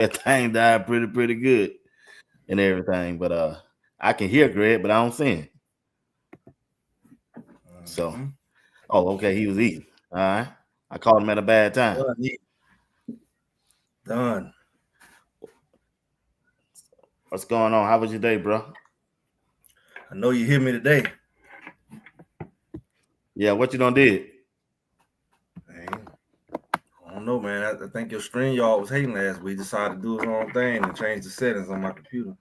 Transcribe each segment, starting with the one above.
that thing died pretty good and everything. But I can hear Greg, but I don't see him. So, Mhm. oh, okay, he was eating. All right, I called him at a bad time. Done. What's going on? How was your day, bro? I know you hear me today. Yeah, what you done did? Man, I don't know, man. I think your stream y'all was hating last week. Decided to do his own thing and change the settings on my computer.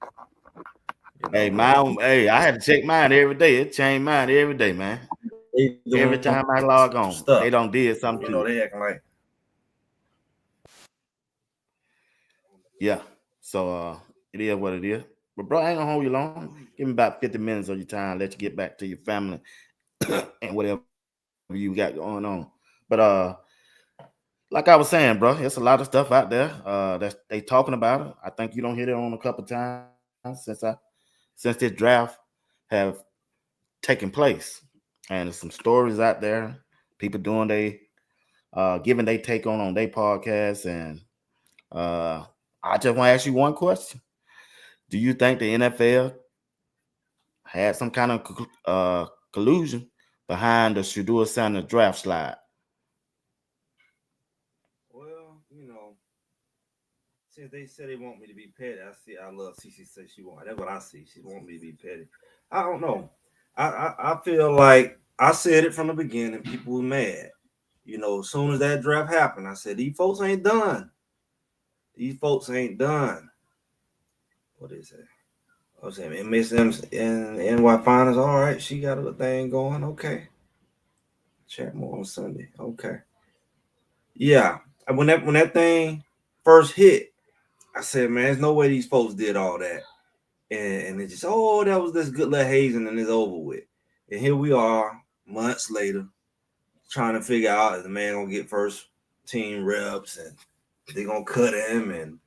You know, Hey, but mine. Hey, I had to check mine every day. It changed mine every day, man. they doing Every time I some log stuff. on, they don't did something You to know, it. they acting like Yeah. So it is what it is. But bro, I ain't gonna hold you long. Give me about 50 minutes of your time. Let you get back to your family and whatever you got going on. But like I was saying, bro, it's a lot of stuff out there. That they talking about it. I think you don't hit it on a couple times since this draft have taken place. And there's some stories out there. People doing they giving their take on their podcast. And uh I just want to ask you one question. Do you think the NFL had some kind of collusion behind the Shedeur Sanders draft slide? well, since they said they want me to be petty, I love CC say she want. That's what I see. She want me to be petty. I don't know. I feel like I said it from the beginning. People were mad. As soon as that draft happened, I said these folks ain't done. These folks ain't done. What is it? I was saying Miss M's in NY Finals. All right, she got a thing going. Okay, chat more on Sunday. Okay, yeah. When that thing first hit, I said, man, there's no way these folks did all that. And it just, that was this good little hazing and it's over with. And here we are, months later, trying to figure out if the man gonna get first team reps and they gonna cut him and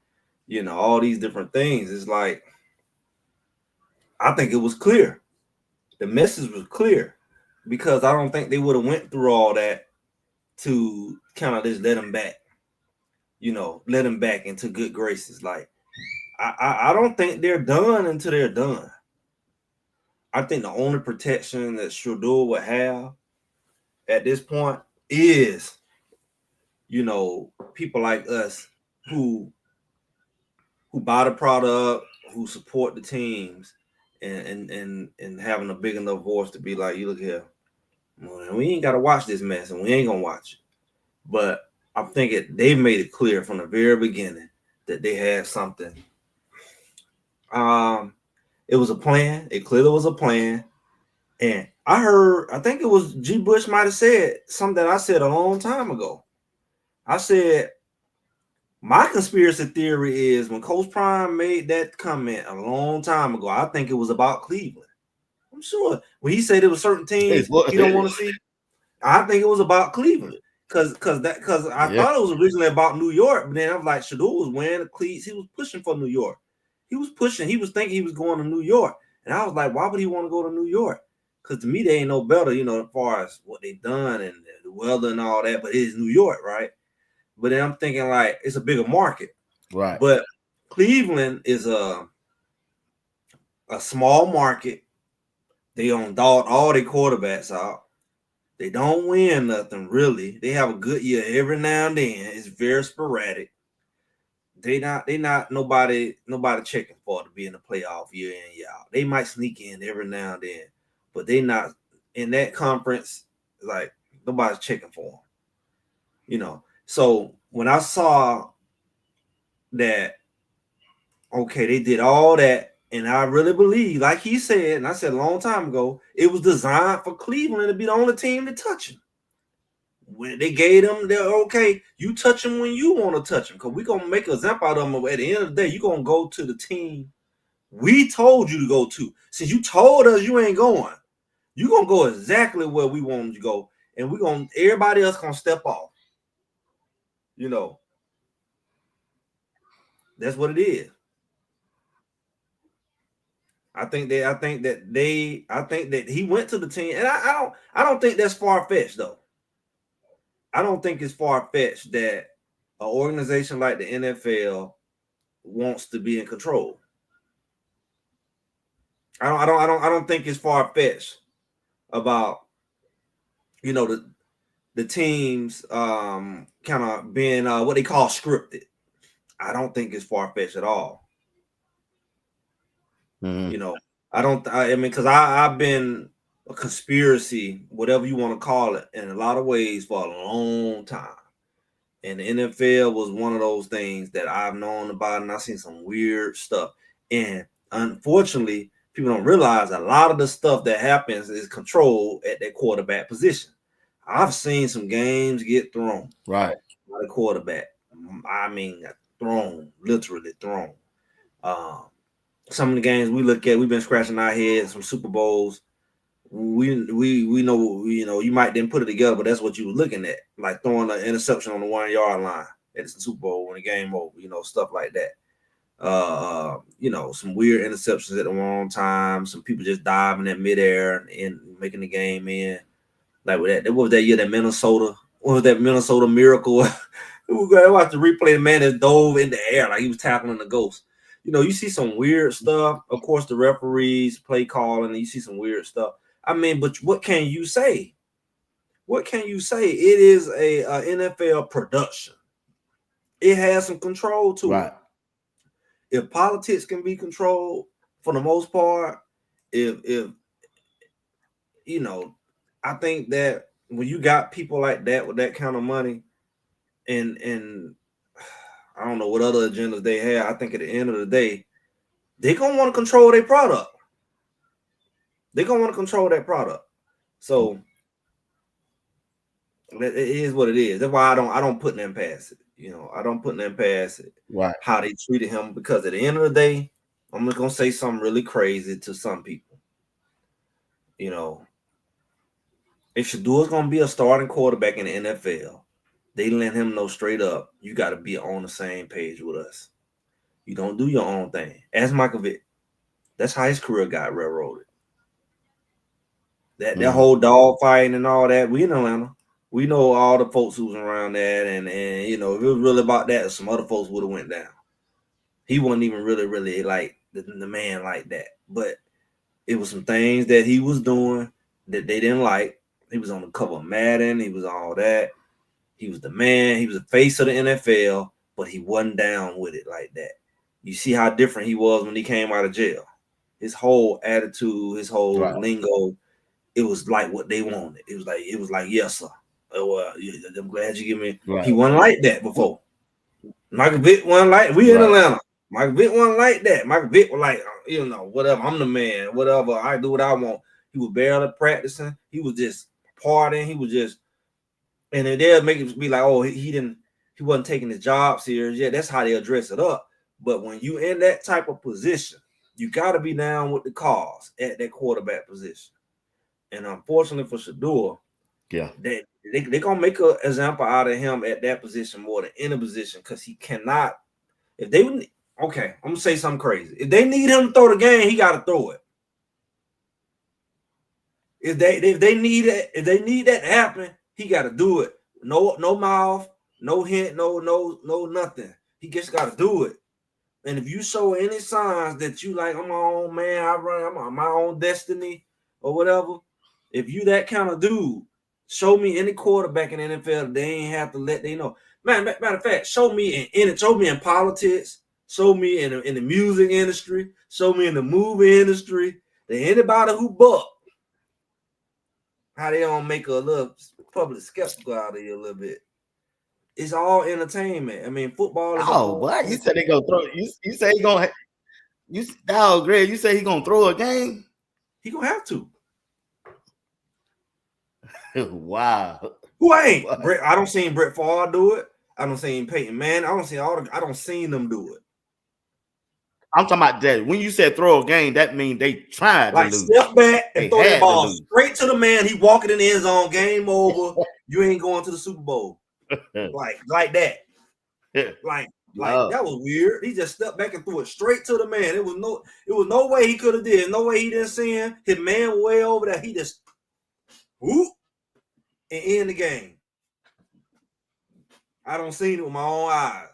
all these different things. It's like I think it was clear. The message was clear because I don't think they would have went through all that to kind of just let him back. Let him back into good graces. Like I don't think they're done until they're done. I think the only protection that Shedeur would have at this point is, people like us who who buy the product, who support the teams, and having a big enough voice to be like, you look here, we ain't got to watch this mess, and we ain't gonna watch it. But I'm thinking they made it clear from the very beginning that they had something. Um, it was a plan. It clearly was a plan. And I think it was G. Bush might have said something that I said a long time ago. I said, my conspiracy theory is when Coach Prime made that comment a long time ago, I think it was about Cleveland. I'm sure when he said there were certain teams he don't want to see, I think it was about Cleveland. Cause I Yeah. thought it was originally about New York, but then I was like, Shedeur was wearing the cleats. He was pushing for New York. He was pushing. He was thinking he was going to New York, and I was like, why would he want to go to New York? Because to me, they ain't no better, as far as what they done and the weather and all that. But it is New York, right? But then I'm thinking like it's a bigger market. Right. But Cleveland is a small market. They on all their quarterbacks out. They don't win nothing really. They have a good year every now and then. It's very sporadic. They not nobody checking for to be in the playoff year in year out. They might sneak in every now and then, but they not in that conference. Like nobody's checking for them. So when I saw that, okay, they did all that, and I really believe, like he said, and I said a long time ago, it was designed for Cleveland to be the only team to touch him. When they gave them, they're okay. You touch them when you want to touch them, because we're gonna make an example out of them. At the end of the day, you're gonna go to the team we told you to go to. Since you told us you ain't going, you're gonna go exactly where we want you to go, and we're gonna everybody else gonna step off. You know, that's what it is. I think that he went to the team, and I don't think that's far fetched though. I don't think it's far fetched that an organization like the NFL wants to be in control. I don't think it's far fetched about the teams kind of being what they call scripted. I don't think it's far fetched at all. Mm-hmm. I mean, because I've been a conspiracy, whatever you want to call it, in a lot of ways for a long time. And the NFL was one of those things that I've known about, and I've seen some weird stuff. And unfortunately, people don't realize a lot of the stuff that happens is controlled at that quarterback position. I've seen some games get thrown Right. by the quarterback. I mean, thrown, literally thrown. Some of the games we look at, we've been scratching our heads. Some Super Bowls, we know, you might didn't put it together, but that's what you were looking at, like throwing an interception on the 1 yard line at the Super Bowl when the game over, stuff like that. Some weird interceptions at the wrong time, some people just diving in midair and making the game in. Like with that, what was that year that Minnesota? What was that Minnesota miracle? We got to watch the replay. The man that dove in the air like he was tackling the ghost. You see some weird stuff. Of course, the referees play calling. You see some weird stuff. I mean, but what can you say? What can you say? It is a NFL production. It has some control to Right. it. If politics can be controlled for the most part, if I think that when you got people like that with that kind of money, and I don't know what other agendas they have, I think at the end of the day, they're gonna want to control their product. They're gonna want to control that product. So it is what it is. That's why I don't put them past it. I don't put them past it. Right. How they treated him, because at the end of the day, I'm just gonna say something really crazy to some people. If Shedeur's gonna be a starting quarterback in the NFL, they let him know straight up, you got to be on the same page with us. You don't do your own thing. Ask Michael Vick. That's how his career got railroaded. That whole dog fighting and all that. We in Atlanta. We know all the folks who's around that, and if it was really about that, some other folks would have went down. He wasn't even really like the man like that. But it was some things that he was doing that they didn't like. He was on the cover of Madden. He was all that. He was the man. He was the face of the NFL, but he wasn't down with it like that. You see how different he was when he came out of jail. His whole attitude, his whole lingo, it was like what they wanted. It was like, yes, sir. Well, I'm glad you give me. Right. He wasn't like that before. Michael Vick wasn't like, we in Atlanta. Michael Vick wasn't like that. Michael Vick was like, whatever, I'm the man, whatever, I do what I want. He was barely practicing. He was just partying. He was just, and then they'll make it be like, oh, he wasn't taking his job serious. Yeah, that's how they'll dress it up. But when you in that type of position, you got to be down with the cause at that quarterback position. And unfortunately for Shedeur, they're gonna make an example out of him at that position more than any position, because he cannot. If they would, okay, I'm gonna say something crazy. If they need him to throw the game, he got to throw it. If they need that to happen, he got to do it. No mouth, no hint, no nothing. He just got to do it. And if you show any signs that you like, I'm my own man, I'm on my own destiny or whatever, if you that kind of dude, show me any quarterback in the NFL that they ain't have to let they know. Matter of fact, show me in politics, show me in the music industry, show me in the movie industry, that anybody who buck, how they don't make a little public skeptical out of you a little bit. It's all entertainment. I mean, football is what? You said they gonna throw. You say he gonna. Greg, you say he gonna throw a game? He gonna have to. Wow. Who ain't? I don't seen Brett Favre do it. I don't seen Peyton Manning. I don't seen them do it. I'm talking about that. When you said throw a game, that means they tried like to lose. Step back and throw that ball straight to the man. He walking in the end zone. Game over. You ain't going to the Super Bowl. like that. Like that was weird. He just stepped back and threw it straight to the man. It was no way he could have did. No way he didn't see him. His man way over there. He just whoop and end the game. I don't seen it with my own eyes.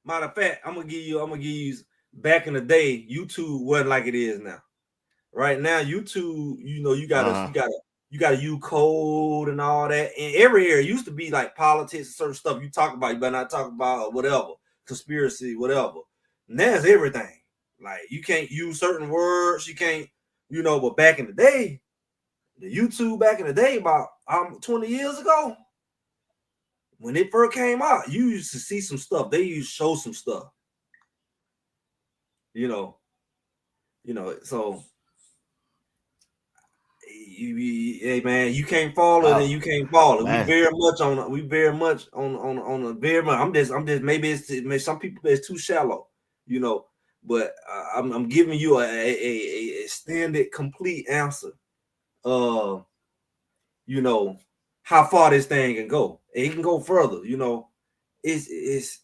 Matter of fact, I'm gonna give you back in the day, YouTube wasn't like it is now. Right now, YouTube, you gotta use code and all that. In every area, it used to be like politics and certain stuff you talk about, you better not talk about whatever, conspiracy, whatever. Now it's everything. Like you can't use certain words, you can't, but back in the day, the YouTube back in the day, about 20 years ago, when it first came out, you used to see some stuff. They used to show some stuff. So hey man, you can't follow it, and you can't follow. We very much on a very much. I'm just maybe some people it's too shallow, but I'm giving you a extended, complete answer. How far this thing can go. It can go further. It's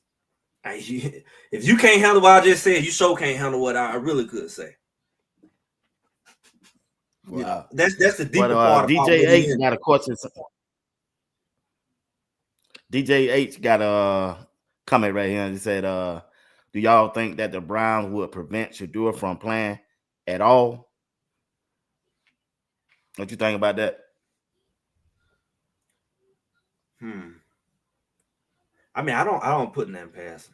if you can't handle what I just said, you sure can't handle what I really could say. Wow. That's the deeper part. DJ H got a question. DJ H got a comment right here. He said, "Do y'all think that the Browns would prevent Shedeur from playing at all? What you think about that?" I mean, I don't put nothing past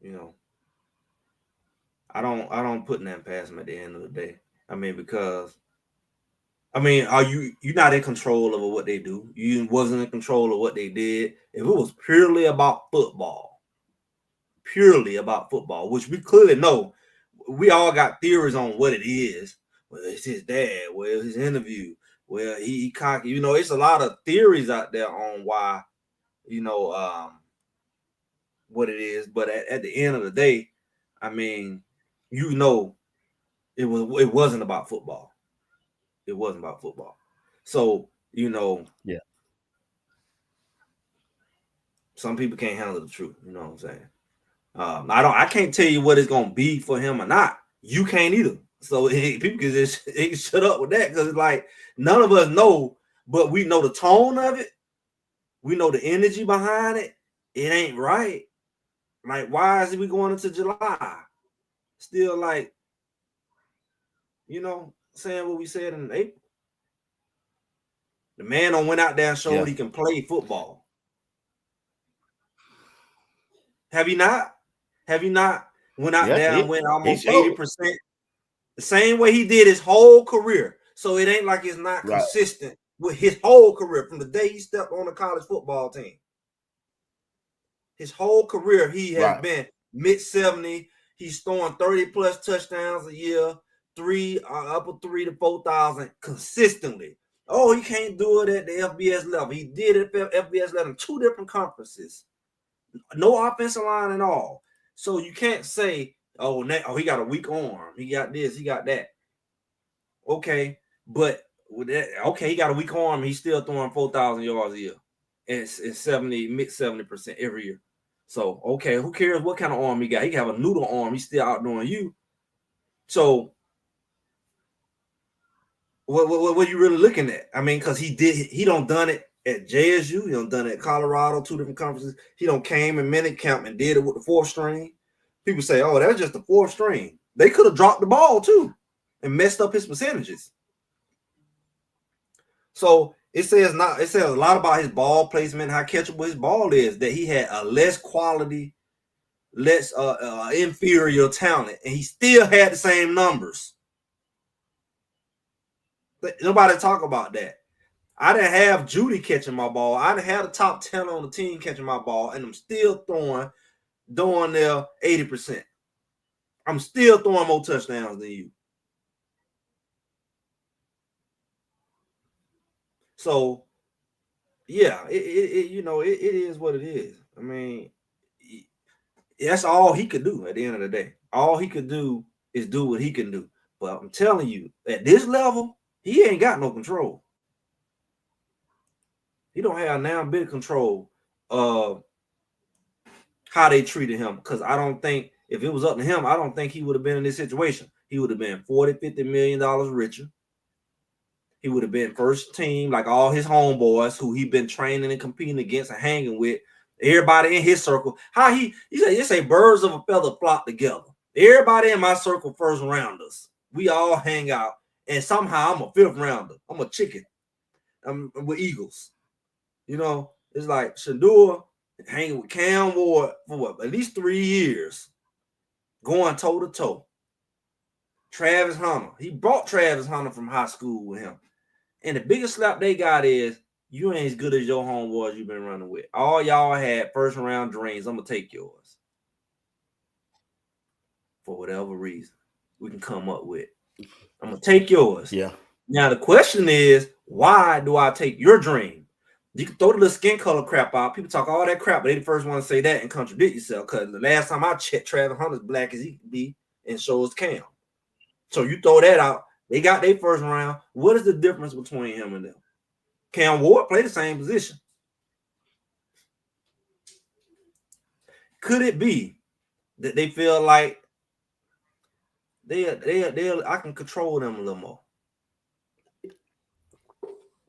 him. I don't put nothing past him at the end of the day. I mean, because are you're not in control over what they do. You wasn't in control of what they did. If it was purely about football, which we clearly know, we all got theories on what it is. Well, it's his dad. Well, his interview. Well, he cocky. It's a lot of theories out there on why, what it is. But at the end of the day, I mean, it wasn't about football. It wasn't about football. So, yeah. Some people can't handle the truth. You know what I'm saying? I can't tell you what it's gonna be for him or not. You can't either. So people can just shut up with that, because it's like none of us know, but we know the tone of it. We know the energy behind it. It ain't right. Like, why is we going into July? Still like, saying what we said in April. The man went out there and showed he can play football. Have you not? Went out there and went almost 80%. The same way he did his whole career. So it ain't like it's not consistent with his whole career from the day he stepped on the college football team. His whole career, he has been mid-70. He's throwing 30-plus touchdowns a year, upper 3 to 4,000 consistently. Oh, he can't do it at the FBS level. He did it at FBS level in 2 different conferences. No offensive line at all. So you can't say, oh, he got a weak arm. He got this, he got that. Okay, but with that, he got a weak arm. He's still throwing 4,000 yards a year. And it's mid 70% every year. So, okay, who cares what kind of arm he got? He can have a noodle arm. He's still outdoing you. So, what are you really looking at? I mean, because he don't done it at JSU. He don't done it at Colorado, 2 different conferences. He don't came in minicamp and did it with the 4th string. People say, oh, that's just the 4th string. They could have dropped the ball too and messed up his percentages. So it says a lot about his ball placement, how catchable his ball is, that he had a less quality, less inferior talent, and he still had the same numbers. But nobody talk about that. I didn't have Judy catching my ball. I didn't have the top 10 on the team catching my ball, and I'm still throwing there 80%. I'm still throwing more touchdowns than you. So, yeah, it is what it is. I mean, that's all he could do at the end of the day. All he could do is do what he can do. But I'm telling you, at this level, he ain't got no control. He don't have now bit of control of how they treated him. Because I don't think, if it was up to him, I don't think he would have been in this situation. He would have been $40-50 million richer. He would have been first team, like all his homeboys who he been training and competing against and hanging with. Everybody in his circle. How he said, you say birds of a feather flock together. Everybody in my circle first rounders. We all hang out. And somehow I'm a fifth rounder. I'm a chicken. I'm with Eagles. You know, it's like Shedeur hanging with Cam Ward for what, at least 3 years. Going toe to toe. Travis Hunter. He brought Travis Hunter from high school with him. And the biggest slap they got is, you ain't as good as your homeboys you've been running with. All y'all had first round dreams. I'm going to take yours. For whatever reason we can come up with. I'm going to take yours. Yeah. Now, the question is, why do I take your dream? You can throw the little skin color crap out. People talk all that crap, but they the first one to say that and contradict yourself. Because the last time I checked, Travis Hunter's black as he can be, and so is Cam. So you throw that out. They got their first round. What is the difference between him and them? Cam Ward played the same position. Could it be that they feel like I can control them a little more?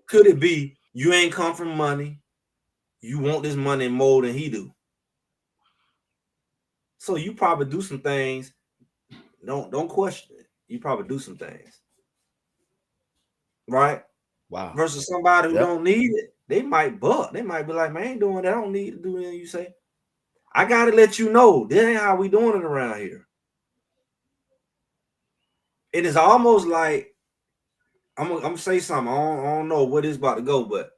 Could it be you ain't come from money? You want this money more than he do. So you probably do some things. Don't question it. You probably do some things. Right? Wow. Versus somebody who don't need it. They might buck. They might be like, man, I ain't doing that. I don't need to do anything you say. I got to let you know, this ain't how we doing it around here. It is almost like, I'm gonna say something. I don't know what it's about to go, but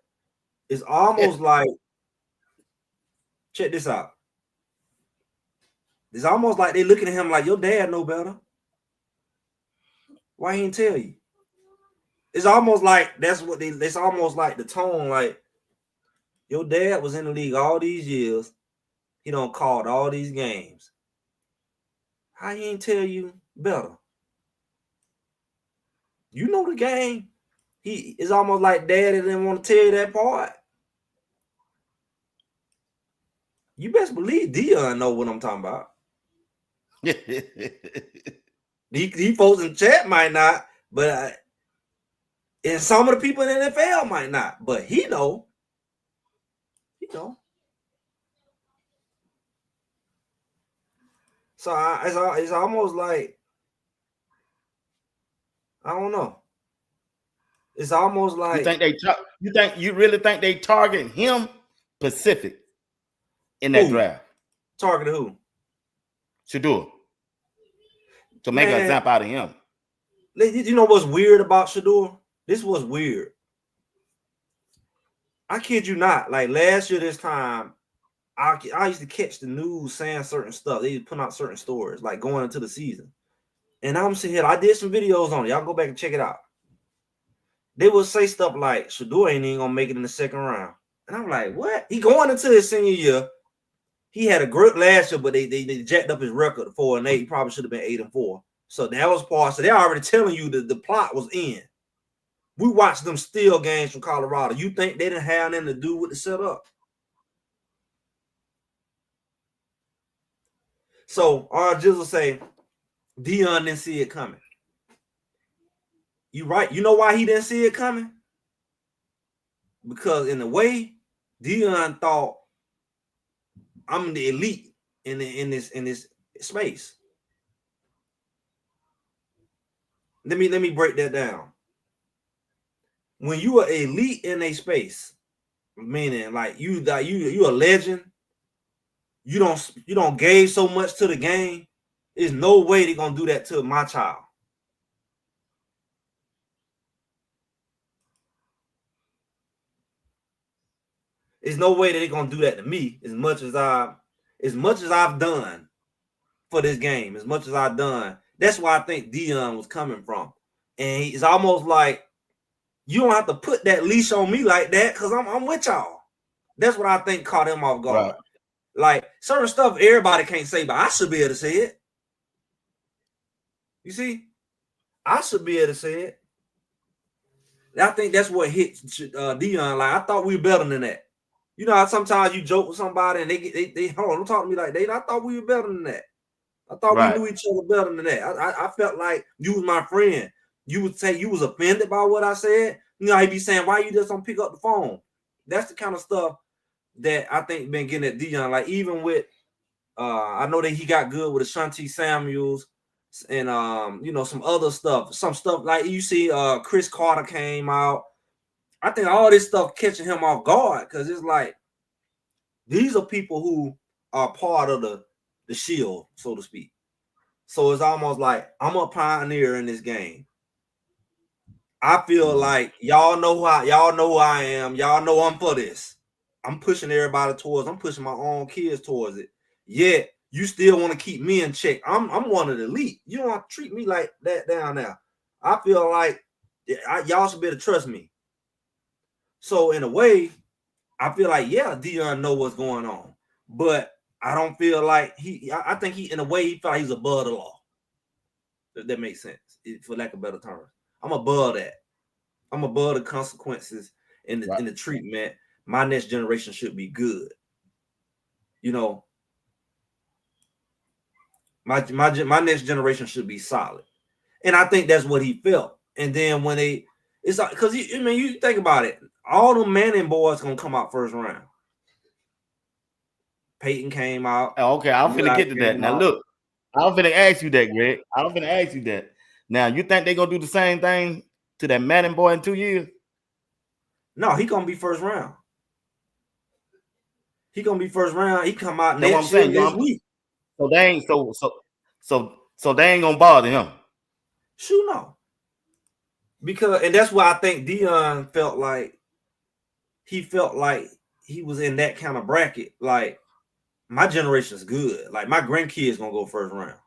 it's almost like, check this out. It's almost like they looking at him like, your dad know better. Why he didn't tell you? It's almost like it's almost like the tone, like, your dad was in the league all these years. He done called all these games. How he ain't tell you better? You know the game. It's almost like daddy didn't want to tell you that part. You best believe Dion know what I'm talking about. He folks in chat might not, but and some of the people in the NFL might not, but he know. He know. So it's almost like, I don't know. It's almost like, you really think they target him specific in that draft? Target who? Shedeur. To make an example out of him. You know what's weird about Shedeur? This was weird. I kid you not. Like last year this time, I used to catch the news saying certain stuff. They put out certain stories, like going into the season. And I'm sitting here, I did some videos on it. Y'all go back and check it out. They would say stuff like, Shedeur ain't even gonna make it in the second round. And I'm like, what? He going into his senior year. He had a great last year, but they jacked up his record to 4-8. He probably should have been 8-4. So that was part. So they're already telling you that the plot was in. We watched them steal games from Colorado. You think they didn't have nothing to do with the setup? So our Jizzle say, Dion didn't see it coming. You right. You know why he didn't see it coming? Because in a way, Dion thought, I'm the elite in this space. Let me break that down. When you are elite in a space, meaning like you a legend, you don't gave so much to the game. There's no way they're gonna do that to my child. There's no way that they're gonna do that to me as much as I've done for this game, as much as I've done. That's why I think Dion was coming from. And it's almost like you don't have to put that leash on me like that because I'm with y'all. That's what I think caught him off guard. Right. Like certain stuff everybody can't say, but I should be able to say it. You see? I should be able to say it. I think that's what hit Dion. Like, I thought we were better than that. You know how sometimes you joke with somebody and they hold on, don't talk to me like that. I thought we were better than that. I thought we knew each other better than that. I felt like you was my friend. You would say you was offended by what I said. You know, he'd be saying, why you just don't pick up the phone? That's the kind of stuff that I think been getting at Deion. Like even with I know that he got good with Ashanti Samuels and some other stuff. Some stuff like you see Chris Carter came out. I think all this stuff catching him off guard because it's like these are people who are part of the shield, so to speak. So it's almost like I'm a pioneer in this game. I feel like y'all know who I am. Y'all know I'm for this. I'm pushing everybody towards. I'm pushing my own kids towards it. Yet you still want to keep me in check. I'm one of the elite. You don't have to treat me like that down there. I feel like y'all should be able to trust me. So in a way, I feel like Deion know what's going on, but I don't feel like I think he in a way he felt like he's above the law. If that makes sense, for lack of better terms. I'm above that. I'm above the consequences in the treatment. My next generation should be good. My next generation should be solid, and I think that's what he felt. And then when it's like because you think about it, all the Manning boys gonna come out first round. Peyton came out. Okay, I'm finna get to that. Now look, I'm finna ask you that, Greg. I'm finna ask you that. Now you think they're gonna do the same thing to that Manning boy in 2 years? No, he gonna be first round. He gonna be first round. He come out That's next year this week. So they ain't so they ain't gonna bother him. Sure, no. Because and that's why I think Deion felt like he was in that kind of bracket. Like my generation's good. Like my grandkids gonna go first round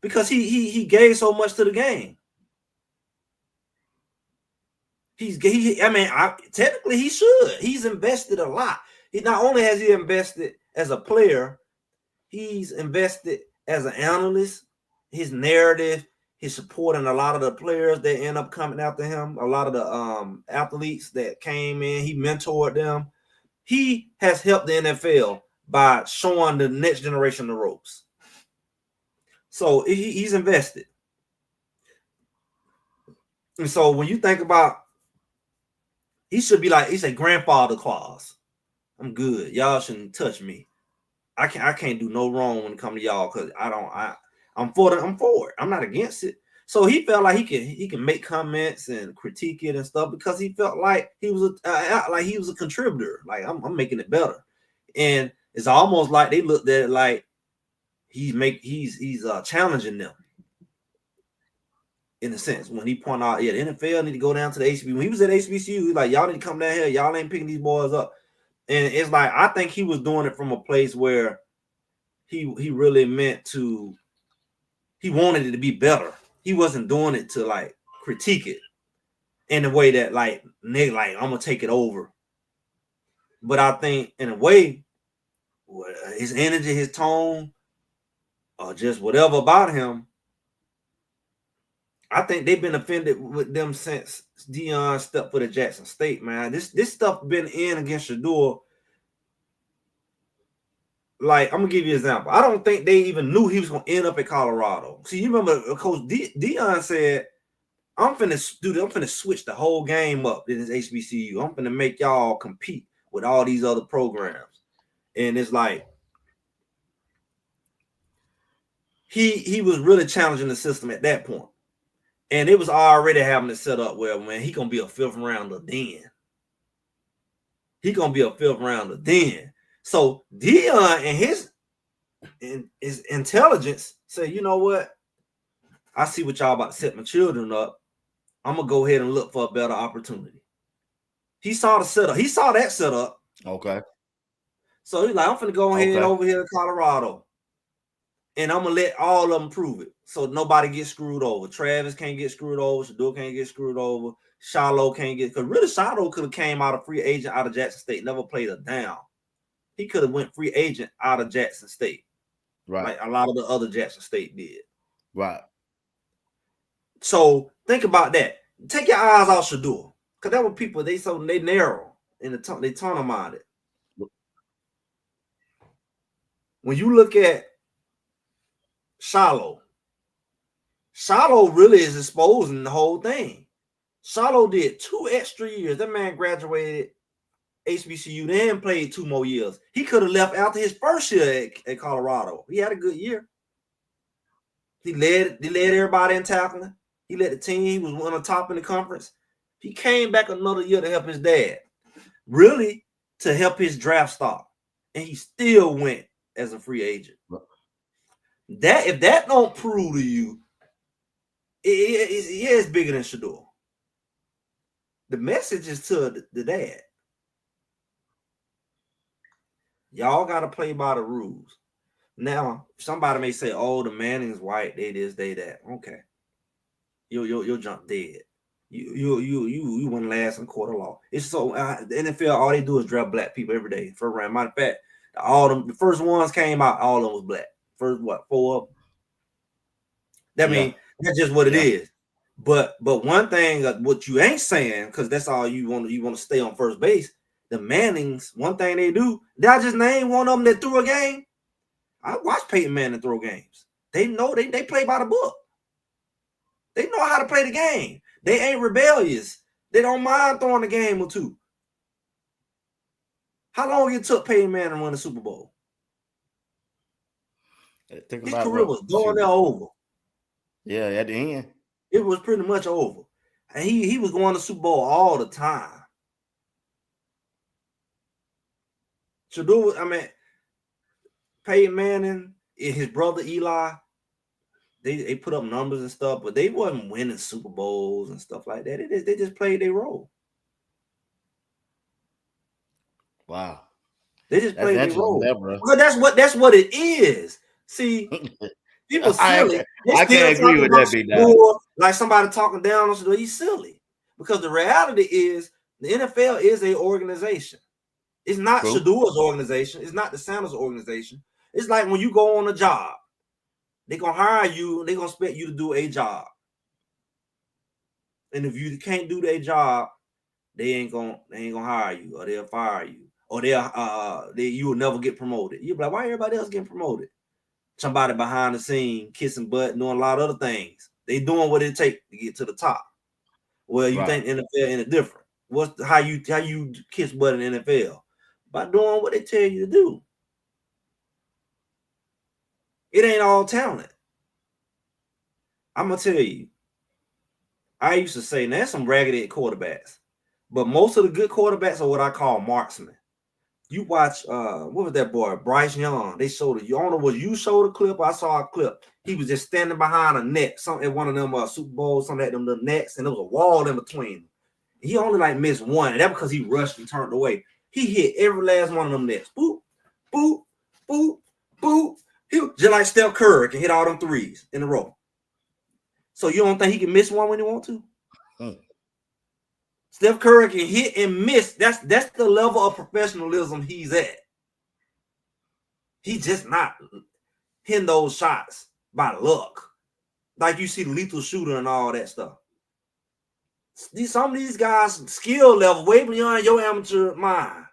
because he gave so much to the game. Technically he should. He's invested a lot. He not only has he invested as a player, he's invested as an analyst. His narrative, his supporting a lot of the players that end up coming after him. A lot of the athletes that came in, he mentored them. He has helped the NFL by showing the next generation the ropes. So he's invested. And so when you think about, he should be like, he's a grandfather clause. I'm good. Y'all shouldn't touch me. I can't do no wrong when it comes to y'all because I'm for it. I'm not against it. So he felt like he can make comments and critique it and stuff because he felt like he was a contributor. Like I'm making it better, and it's almost like they looked at it like he's challenging them in a sense when he pointed out, the NFL need to go down to the HBCU. When he was at HBCU, he was like, y'all need to come down here. Y'all ain't picking these boys up, and it's like I think he was doing it from a place where he really meant to. He wanted it to be better. He wasn't doing it to like critique it in a way that like I'm gonna take it over. But I think in a way, his energy, his tone, or just whatever about him, I think they've been offended with them since Deion stepped foot at Jackson State. Man, this stuff been in against Shedeur. Like I'm gonna give you an example. I don't think they even knew he was gonna end up at Colorado. See, you remember Coach Deion said, I'm finna switch the whole game up in this HBCU. I'm finna make y'all compete with all these other programs. And it's like he was really challenging the system at that point. And it was already having it set up where, man, he gonna be a fifth rounder then. So Deion and his intelligence say, you know what? I see what y'all about to set my children up. I'm gonna go ahead and look for a better opportunity. He saw the setup. He saw that setup. Okay. So he's like, I'm finna go ahead over here to Colorado. And I'm gonna let all of them prove it. So nobody gets screwed over. Travis can't get screwed over. Shedeur can't get screwed over. Shiloh can't get, because really Shiloh could have came out a free agent out of Jackson State, never played a down. He could have went free agent out of Jackson State. Right. Like a lot of the other Jackson State did. Right. So think about that. Take your eyes off Shedeur. Because that were people, they narrow in they tunnel minded. When you look at Shiloh really is exposing the whole thing. Shiloh did 2 extra years. That man graduated HBCU, then played 2 more years. He could have left after his first year at Colorado. He had a good year. He led everybody in tackling. He led the team. He was one of the top in the conference. He came back another year to help his dad, really to help his draft stock, and he still went as a free agent. That if that don't prove to you, it's bigger than Shedeur. The message is to the dad. Y'all got to play by the rules. Now, somebody may say, "Oh, the Manning's white. They this, they that." Okay, you'll jump dead. You wouldn't last in court of law. It's so the NFL, all they do is draft black people every day. First round. Matter of fact, the first ones came out, all of them was black. First 4 of them. That mean that's just what it is. But one thing, what you ain't saying, because that's all you want to stay on first base. The Mannings, one thing they do, did I just name one of them that threw a game? I watched Peyton Manning throw games. They know they play by the book. They know how to play the game. They ain't rebellious. They don't mind throwing a game or two. How long it took Peyton Manning to win the Super Bowl? His career was going there over. Yeah, at the end. It was pretty much over. And he was going to Super Bowl all the time. Shedeur, I mean, Peyton Manning and his brother Eli, they put up numbers and stuff, but they wasn't winning Super Bowls and stuff like that. They just played their role. Wow. They just played their role. Bro. Well, that's what it is. See, people silly. I can't agree with that, big dog. Like somebody talking down on Shedeur, he's silly. Because the reality is the NFL is an organization. It's not Shedeur's organization. It's not the Sanders organization. It's like when you go on a job, they're gonna hire you and they're gonna expect you to do a job. And if you can't do their job, they ain't gonna hire you, or they'll fire you, or you will never get promoted. You'll be like, why everybody else getting promoted? Somebody behind the scene kissing butt, doing a lot of other things. They doing what it takes to get to the top. Well, you think NFL ain't different? What's how you kiss butt in the NFL? By doing what they tell you to do. It ain't all talent. I'm gonna tell you. I used to say, now there's some raggedy quarterbacks, but most of the good quarterbacks are what I call marksmen. You watch, what was that boy, Bryce Young? They showed it. I don't know, was you showed a clip? I saw a clip. He was just standing behind a net, something at one of them Super Bowls, some of them little nets, and there was a wall in between them. He only missed one, and that because he rushed and turned away. He hit every last one of them nets. Boop, boop, boop, boop. He was just like Steph Curry can hit all them threes in a row. So you don't think he can miss one when he want to? Steph Curry can hit and miss. That's the level of professionalism he's at. He's just not hitting those shots by luck. Like you see the Lethal Shooter and all that stuff. Some of these guys' skill level way beyond your amateur mind.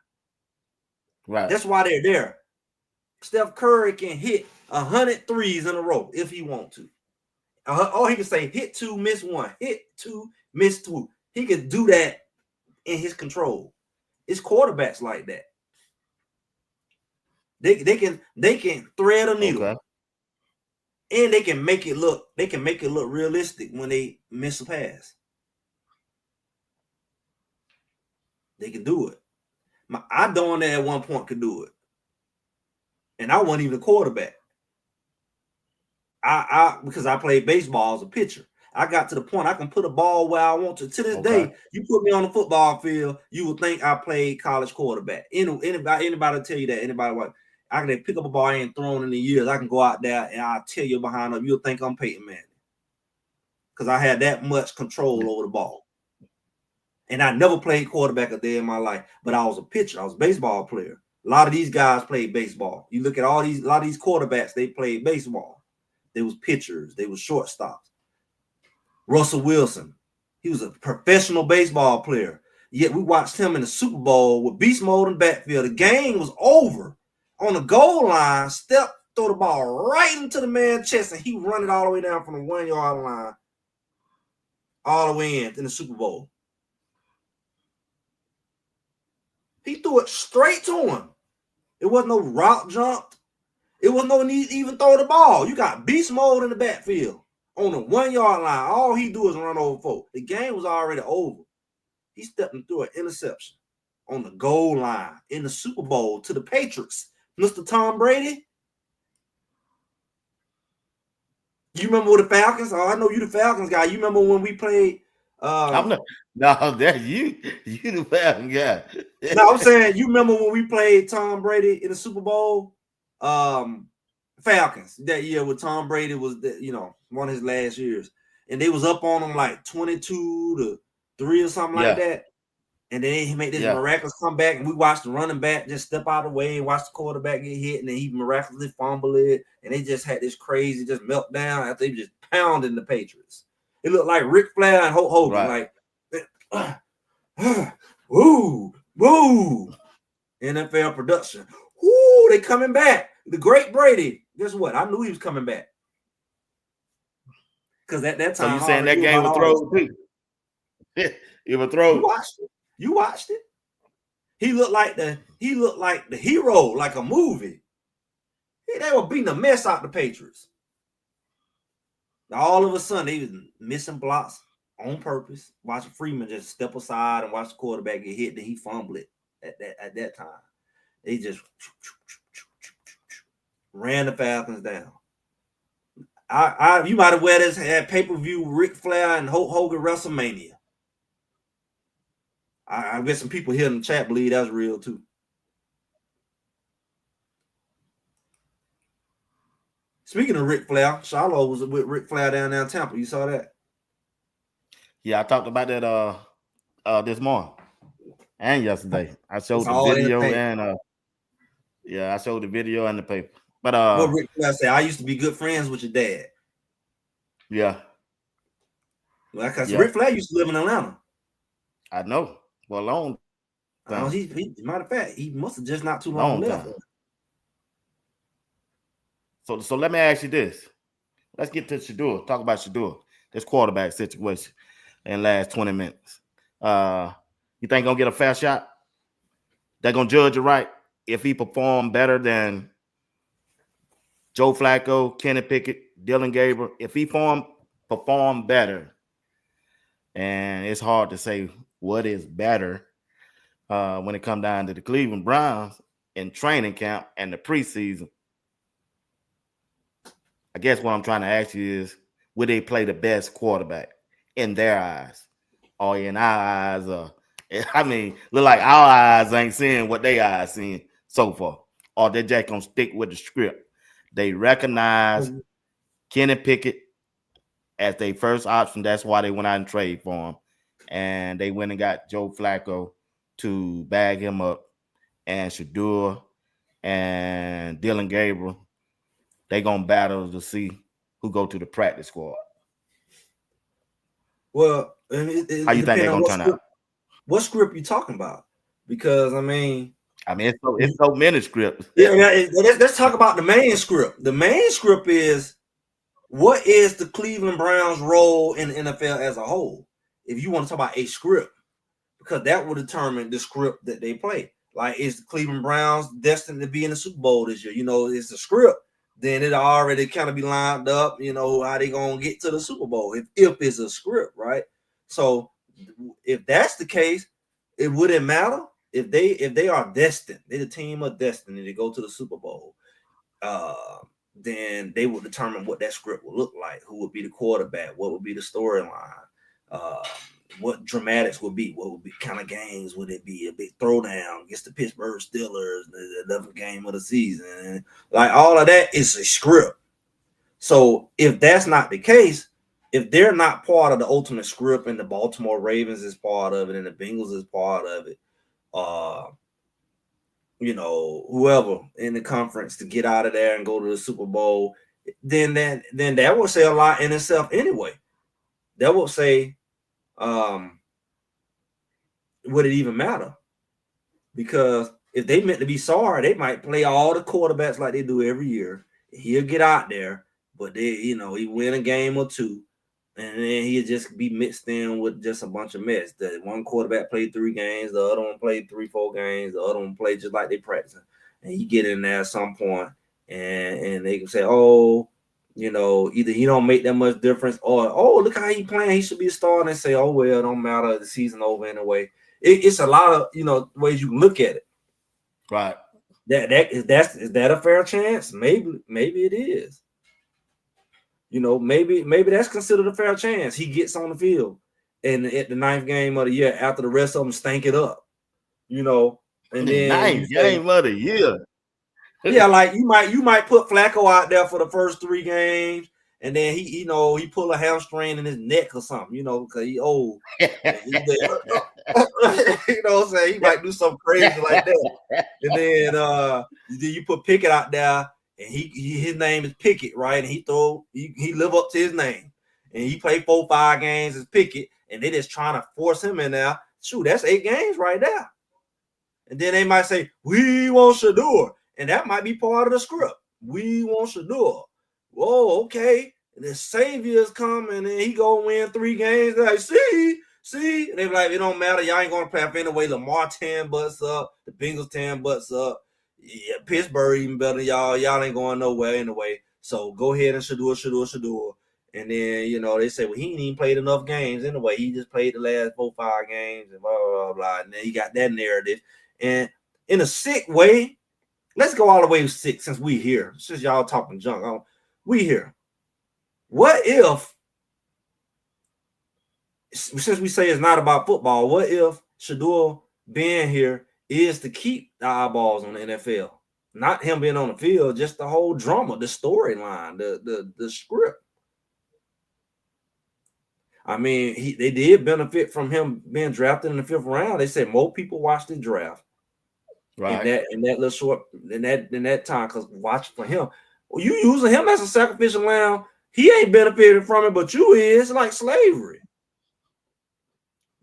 Right. That's why they're there. Steph Curry can hit 100 threes in a row if he want to. Or he can say hit 2, miss 1, hit 2, miss 2. He can do that in his control. It's quarterbacks like that. They can thread a needle. Okay. And they can make it look realistic when they miss a pass. They can do it. I doing that at one point could do it. And I wasn't even a quarterback. Because I played baseball as a pitcher. I got to the point I can put a ball where I want to. To this day, you put me on the football field, you would think I played college quarterback. Anybody tell you that? Anybody what? I can pick up a ball I ain't thrown in the years. I can go out there and I'll tell you behind up. You'll think I'm Peyton Manning. Because I had that much control over the ball. And I never played quarterback a day in my life, but I was a pitcher. I was a baseball player. A lot of these guys played baseball. You look at a lot of these quarterbacks, they played baseball. They was pitchers. They was shortstops. Russell Wilson, he was a professional baseball player. Yet we watched him in the Super Bowl with beast mode in the backfield. The game was over. On the goal line, throw the ball right into the man's chest, and he run it all the way down from the 1 yard line all the way in the Super Bowl. He threw it straight to him. It wasn't no route jump. It was no need to even throw the ball. You got beast mode in the backfield on the 1 yard line. All he do is run over folk. The game was already over. He stepped through an interception on the goal line in the Super Bowl to the Patriots. Mr. Tom Brady. You remember the Falcons? Oh, I know you the Falcons guy. You remember when we played? I'm not. No, that's you. You the Falcon guy. No, I'm saying you remember when we played Tom Brady in the Super Bowl? Falcons that year with Tom Brady was, one of his last years, and they was up on him like 22-3 or something like that. And then he made this miraculous comeback, and we watched the running back just step out of the way and watch the quarterback get hit, and then he miraculously fumbled it, and they just had this crazy just meltdown after they just pounding the Patriots. It looked like Ric Flair and Hulk Hogan, like, woo, NFL production. Woo, they coming back. The great Brady. Guess what? I knew he was coming back. Because at that time, so you saying that game was thrown too? It was thrown. You watched it. He looked like the hero, like a movie. They were beating the mess out the Patriots. All of a sudden, they was missing blocks on purpose. Watching Freeman just step aside and watch the quarterback get hit, then he fumbled it at that time. They just ran the Falcons down. You might have wear this at pay-per-view Ric Flair and Hulk Hogan WrestleMania. I bet some people here in the chat believe that's real too. Speaking of Ric Flair, Shiloh was with Ric Flair down there in Tampa. You saw that? Yeah, I talked about that this morning and yesterday. I showed the video and I showed the video and the paper. But what Ric Flair said, I used to be good friends with your dad. Yeah. Like I said, Ric Flair used to live in Atlanta. I know. For a long time. Matter of fact, he must have just not too long left. So let me ask you this. Let's get to Shedeur. Talk about Shedeur. This quarterback situation in the last 20 minutes. You think gonna get a fair shot? They're gonna judge it right if he performed better than Joe Flacco, Kenny Pickett, Dylan Gabriel. If he performed better, and it's hard to say what is better when it comes down to the Cleveland Browns in training camp and the preseason. I guess what I'm trying to ask you is, would they play the best quarterback in their eyes or in our eyes? Look like our eyes ain't seeing what their eyes seeing so far. Or they just gonna stick with the script. They recognize Kenny Pickett as their first option. That's why they went out and trade for him. And they went and got Joe Flacco to bag him up. And Shedeur and Dylan Gabriel, they going to battle to see who go to the practice squad. Well, how you think they're going to turn out? What script you talking about? Because, it's so many scripts. Let's talk about the main script. The main script is, what is the Cleveland Browns' role in the NFL as a whole? If you want to talk about a script, because that will determine the script that they play. Like, is the Cleveland Browns destined to be in the Super Bowl this year? It's a script. Then it already kind of be lined up, how they going to get to the Super Bowl if it's a script, right? So if that's the case, it wouldn't matter if they are destined. They're the team of destiny to go to the Super Bowl. Then they will determine what that script will look like. Who would be the quarterback? What would be the storyline? What dramatics would be? What would be kind of games would it be? A big throwdown against the Pittsburgh Steelers, the 11th game of the season. Like, all of that is a script. So if that's not the case, if they're not part of the ultimate script and the Baltimore Ravens is part of it and the Bengals is part of it, whoever in the conference to get out of there and go to the Super Bowl, then that will say a lot in itself anyway. That will say, would it even matter? Because if they meant to be sorry, they might play all the quarterbacks like they do every year. He'll get out there, but he win a game or two, and then he'd just be mixed in with just a bunch of mess. The one quarterback played 3 games, the other one played 3-4 games, the other one played just like they practicing. And you get in there at some point, and they can say, oh, either he don't make that much difference, or look how he playing, he should be a star. And they say, oh well, it don't matter, the season over anyway. It's a lot of ways you can look at it. Right. Is that a fair chance? Maybe it is. Maybe that's considered a fair chance. He gets on the field, and at the 9th game of the year, after the rest of them stank it up, and then you 9th say, game of the year. yeah, like you might put Flacco out there for the first 3 games, and then he pull a hamstring in his neck or something, because he old. And what I'm saying? He might do something crazy like that. And then you put Pickett out there, and his name is Pickett, right? And he live up to his name, and he played 4-5 games as Pickett, and they just trying to force him in there. Shoot, that's 8 games right there. And then they might say, we want Shedeur, and that might be part of the script. We want Shedeur. Whoa, okay. And then Savior's coming, and he gonna win 3 games. They're like, see, and they be like, it don't matter. Y'all ain't gonna play off anyway. Lamar 10 butts up, the Bengals 10 butts up. Yeah, Pittsburgh even better, y'all. Y'all ain't going nowhere anyway. So go ahead and Shedeur. And then they say, well, he ain't even played enough games anyway. He just played the last 4-5 games and blah blah blah. And then he got that narrative. And in a sick way, let's go all the way to 6 since we here. Since y'all talking junk, we here. What if, since we say it's not about football, what if Shedeur being here is to keep the eyeballs on the NFL? Not him being on the field, just the whole drama, the storyline, the script. I mean, they did benefit from him being drafted in the 5th round. They said more people watched the draft. Right. In that little short in that time, because watch for him. You using him as a sacrificial lamb, he ain't benefiting from it, but you is. Like slavery.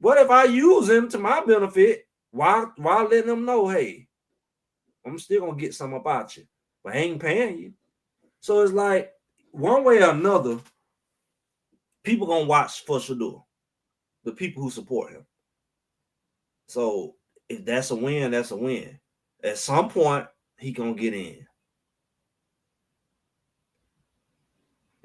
What if I use him to my benefit while letting them know, hey, I'm still gonna get some about you, but I ain't paying you. So it's like one way or another, people gonna watch for Shedeur, the people who support him. So if that's a win, that's a win. At some point, he gonna get in.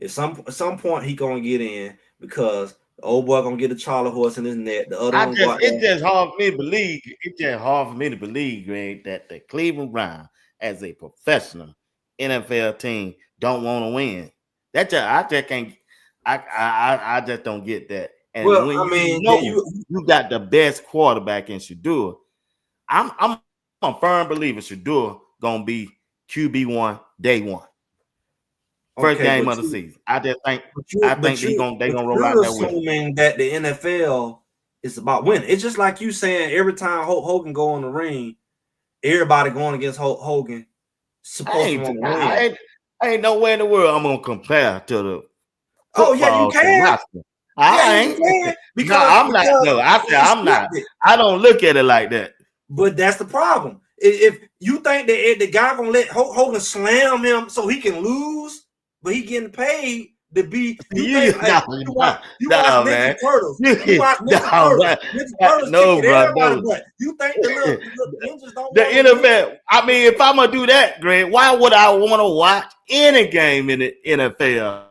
At some point, he gonna get in because the old boy gonna get a Charlie horse in his neck. The other one, it's just hard for me to believe. It's just hard for me to believe, Greg, that the Cleveland Browns, as a professional NFL team, don't want to win. I just can't. I just don't get that. And well, when I mean, you got the best quarterback in Shedeur, I'm a firm believer Shedeur gonna be QB1 day one. First game of the season. I just think they gonna roll out that win. Assuming that the NFL is about winning. It's just like you saying every time Hulk Hogan go on the ring, everybody going against Hulk Hogan supposed to want to win. Ain't nowhere in the world I'm gonna compare to the football. Oh yeah, you can. I ain't. Because I'm not. No, I said I'm not. I don't look at it like that. But that's the problem. If you think that the guy gonna let Hulk Hogan slam him so he can lose, but he getting paid to be. You watch Ninja Turtles. You watch Ninja Turtles. No, bro. No. You think the little ninjas don't? The NFL. I mean, if I'm gonna do that, Greg, why would I want to watch any game in the NFL?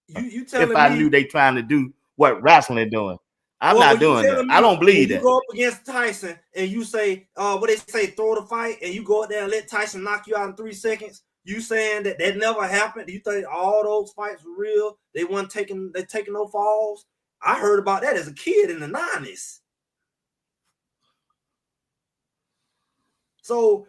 You telling me? If I knew they trying to do what wrestling doing. I'm not doing that. I don't believe that. You go up against Tyson and you say, what they say, throw the fight, and you go out there and let Tyson knock you out in 3 seconds. You saying that never happened? You think all those fights were real? They taking no falls? I heard about that as a kid in the 90s. So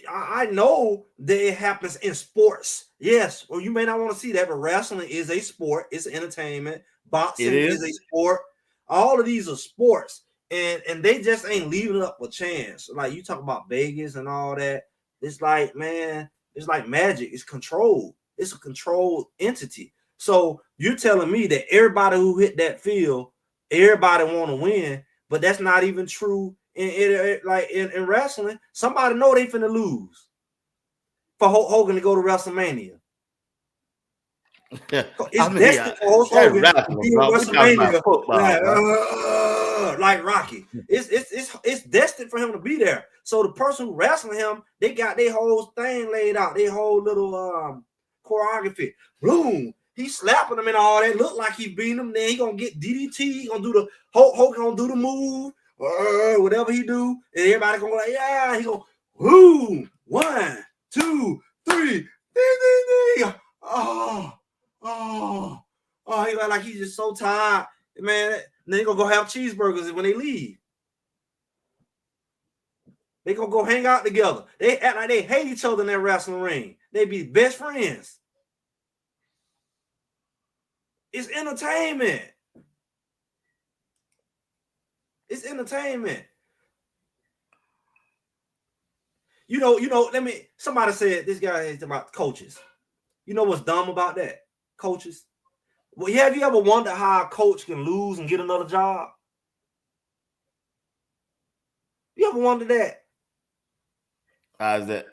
I know that it happens in sports. Yes, or you may not want to see that, but wrestling is a sport. It's entertainment. Boxing is a sport. All of these are sports, and they just ain't leaving it up a chance. Like you talk about Vegas and all that. It's like, man, it's like magic. It's controlled. It's a controlled entity. So you're telling me that everybody who hit that field, everybody want to win, but that's not even true in wrestling. Somebody know they finna lose for Hulk Hogan to go to WrestleMania. It's destined for Hulk Hogan to be in WrestleMania, like Rocky. It's destined for him to be there. So the person who wrestling him, they got their whole thing laid out, their whole little choreography. Boom. He's slapping him and all that. Look like he beating him. Then he gonna get DDT. He gonna do the Hulk gonna do the move, whatever he do, and everybody gonna go like, yeah. He go, woo, 1, 2, 3, ding, ding, ding. He like he's just so tired, man. Then they gonna go have cheeseburgers when they leave. They gonna go hang out together. They act like they hate each other in that wrestling ring. They be best friends. It's entertainment. It's entertainment. You know, somebody said this guy is about coaches. You know what's dumb about that? Coaches. Well, have you ever wondered how a coach can lose and get another job? You ever wondered that? How's that?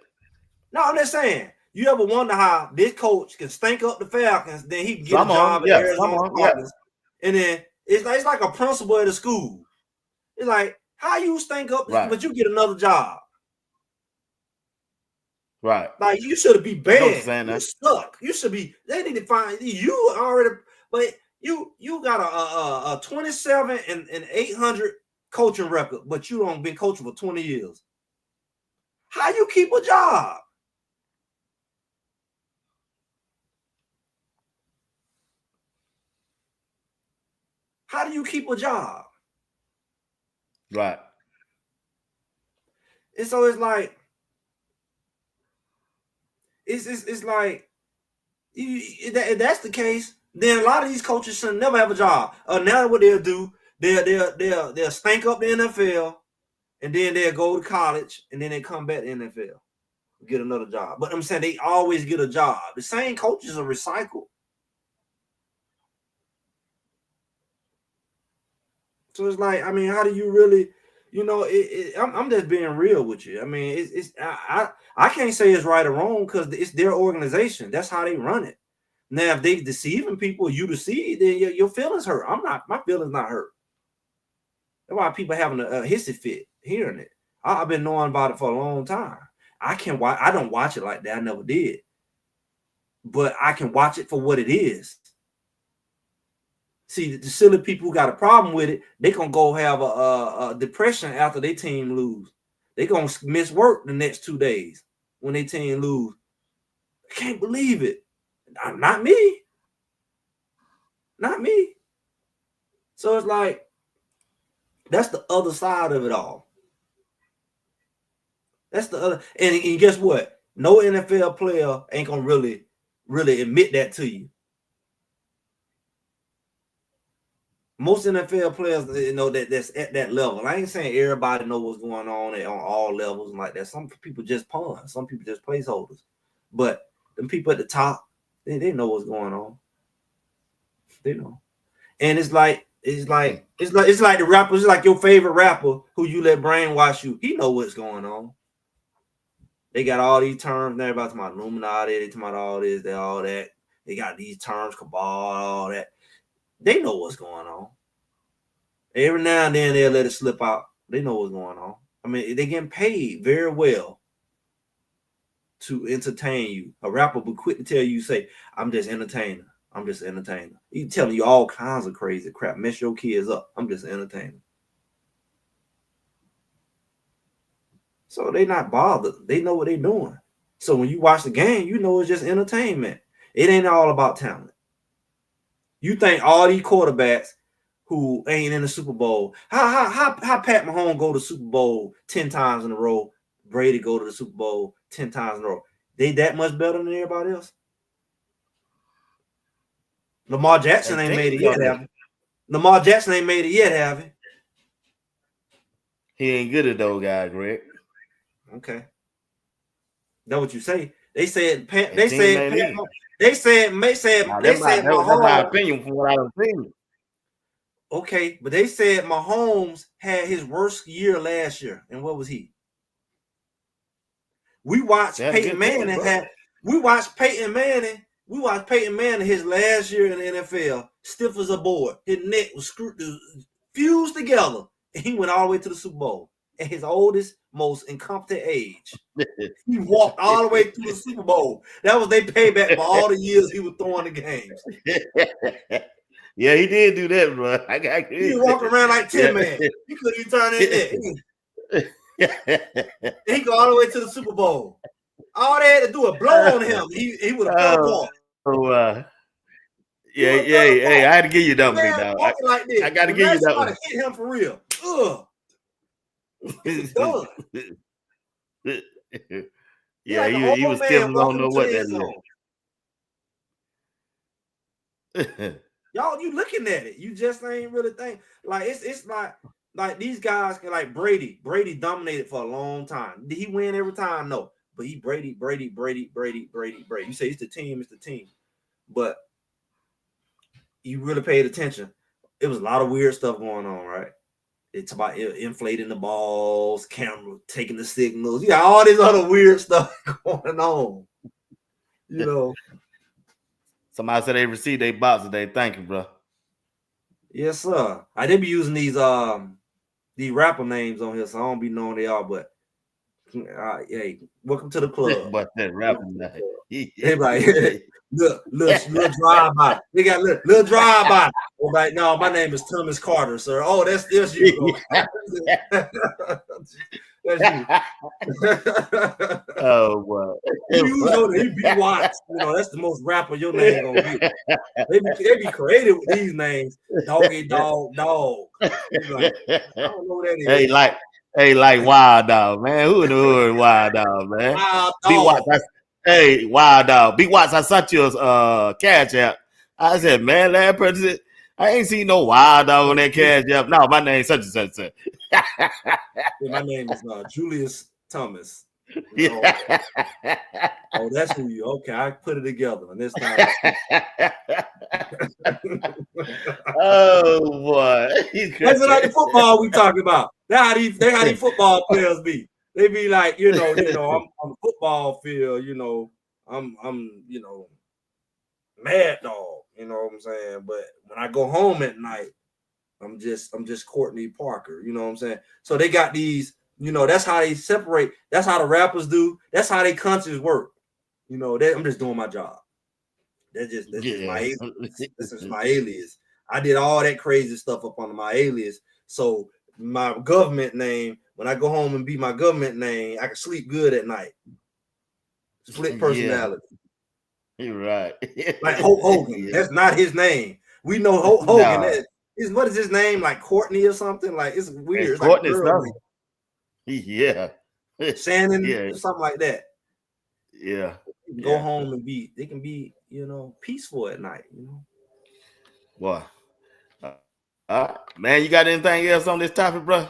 No, I'm just saying. You ever wonder how this coach can stink up the Falcons, then he can get a job at Arizona Cardinals, and then it's like a principal at a school. It's like, how you stink up, but you get another job? Right. Like, you should be banned. You suck. You should be. They need to find you already, but you got a 27 and 800 coaching record, but you don't been coaching for 20 years. How you keep a job? How do you keep a job? Right. And so it's like, it's like, if that's the case, then a lot of these coaches should never have a job. Now what they'll do, they'll stank up the NFL, and then they'll go to college, and then they come back to the NFL, get another job. But I'm saying they always get a job. The same coaches are recycled. So it's like, I mean, how do you really, I'm just being real with you. I mean, I can't say it's right or wrong because it's their organization. That's how they run it. Now, if they deceiving people, you deceive, then your feelings hurt. My feelings not hurt. That's why people having a hissy fit hearing it. I've been knowing about it for a long time. I don't watch it like that. I never did. But I can watch it for what it is. See, the silly people who got a problem with it, they gonna go have a depression after their team lose. They gonna miss work the next 2 days when their team lose. I can't believe it. Not me. Not me. So it's like, that's the other side of it all. That's the other. And guess what? No NFL player ain't gonna really admit that to you. Most NFL players, that's at that level. I ain't saying everybody know what's going on all levels and like that. Some people just pawn. Some people just placeholders. But them people at the top, they know what's going on. They know. And it's like the rappers. It's like your favorite rapper who you let brainwash you. He know what's going on. They got all these terms. Everybody's talking about Illuminati. They talking about all this, all that. They got these terms, cabal, all that. They know what's going on. Every now and then they'll let it slip out. They know what's going on. I mean, they're getting paid very well to entertain you. A rapper will quit to tell you, say, I'm just entertainer. I'm just an entertainer. He's telling you all kinds of crazy crap. Mess your kids up. I'm just an entertainer. So they not bothered. They know what they're doing. So when you watch the game, you know it's just entertainment. It ain't all about talent. You think all these quarterbacks who ain't in the Super Bowl, how Pat Mahomes go to the Super Bowl 10 times in a row, Brady go to the Super Bowl 10 times in a row? They that much better than everybody else? Lamar Jackson ain't made it yet, have he? Lamar Jackson ain't made it yet, have he? He ain't good at those guys, Greg. Okay. That's what you say. They said That's my opinion from what I've seen. Okay, but they said Mahomes had his worst year last year. And what was he? We watched Peyton Manning. We watched Peyton Manning We watched Peyton Manning his last year in the NFL, stiff as a board. His neck was fused together, and he went all the way to the Super Bowl at his oldest, most incompetent age. He walked all the way through the Super Bowl. That was their payback for all the years he was throwing the games. Yeah, he did do that, bro. He was walking around like 10 man. He couldn't even turn that net. He go all the way to the Super Bowl. All they had to do was blow on him. He would have fell apart. Hey, I had to give you that one, dog. Like this. I got to give you that one. Hit him for real. Done. Yeah, he was still don't know what that is. Y'all, you looking at it. You just ain't really think. Like, it's like these guys can, like Brady. Brady dominated for a long time. Did he win every time? No. But he Brady. You say it's the team. But you really paid attention. It was a lot of weird stuff going on, right? It's about inflating the balls, camera taking the signals. Yeah, all this other weird stuff going on. You know. Somebody said they received their box today. Thank you, bro. Yes, sir. I did be using these rapper names on here, so I don't be knowing they are, but hey, welcome to the club. But that rapper name. They like little drive by. They got little drive by. They're like, no, my name is Thomas Carter, sir. Oh, that's you. That's you. Oh, wow. You be Watts. You know, that's the most rapper your name gonna be. They be creative with these names. Doggy dog. Like, I don't know what that is. Hey, like Wild Dog, man. Who in the hood Wild Dog, man? Wild Dog. Big Watts, I sent you a cash app. I said, man, last person, I ain't seen no Wild Dog on that cash app. No, my name's such and such. My name is Julius Thomas. You know? Oh, that's who you. Okay, I put it together, and this time. Oh boy, that's like the football we talking about. That's how these football players be. They be like, I'm on the football field. I'm mad dog. You know what I'm saying? But when I go home at night, I'm just Courtney Parker. You know what I'm saying? So they got these. That's how they separate. That's how the rappers do. That's how they countries work. I'm just doing my job. That's just my alias. This is my alias. I did all that crazy stuff up under my alias. So my government name, when I go home and be my government name, I can sleep good at night. Split personality. You're right. Like Hulk Hogan. Yeah. That's not his name. We know Hulk Hogan. No. What is his name? Like Courtney or something? Like it's weird. It's Courtney like something. Yeah. Shannon or something like that. Yeah. Go home and they can be, peaceful at night, Boy. Man, you got anything else on this topic, bro?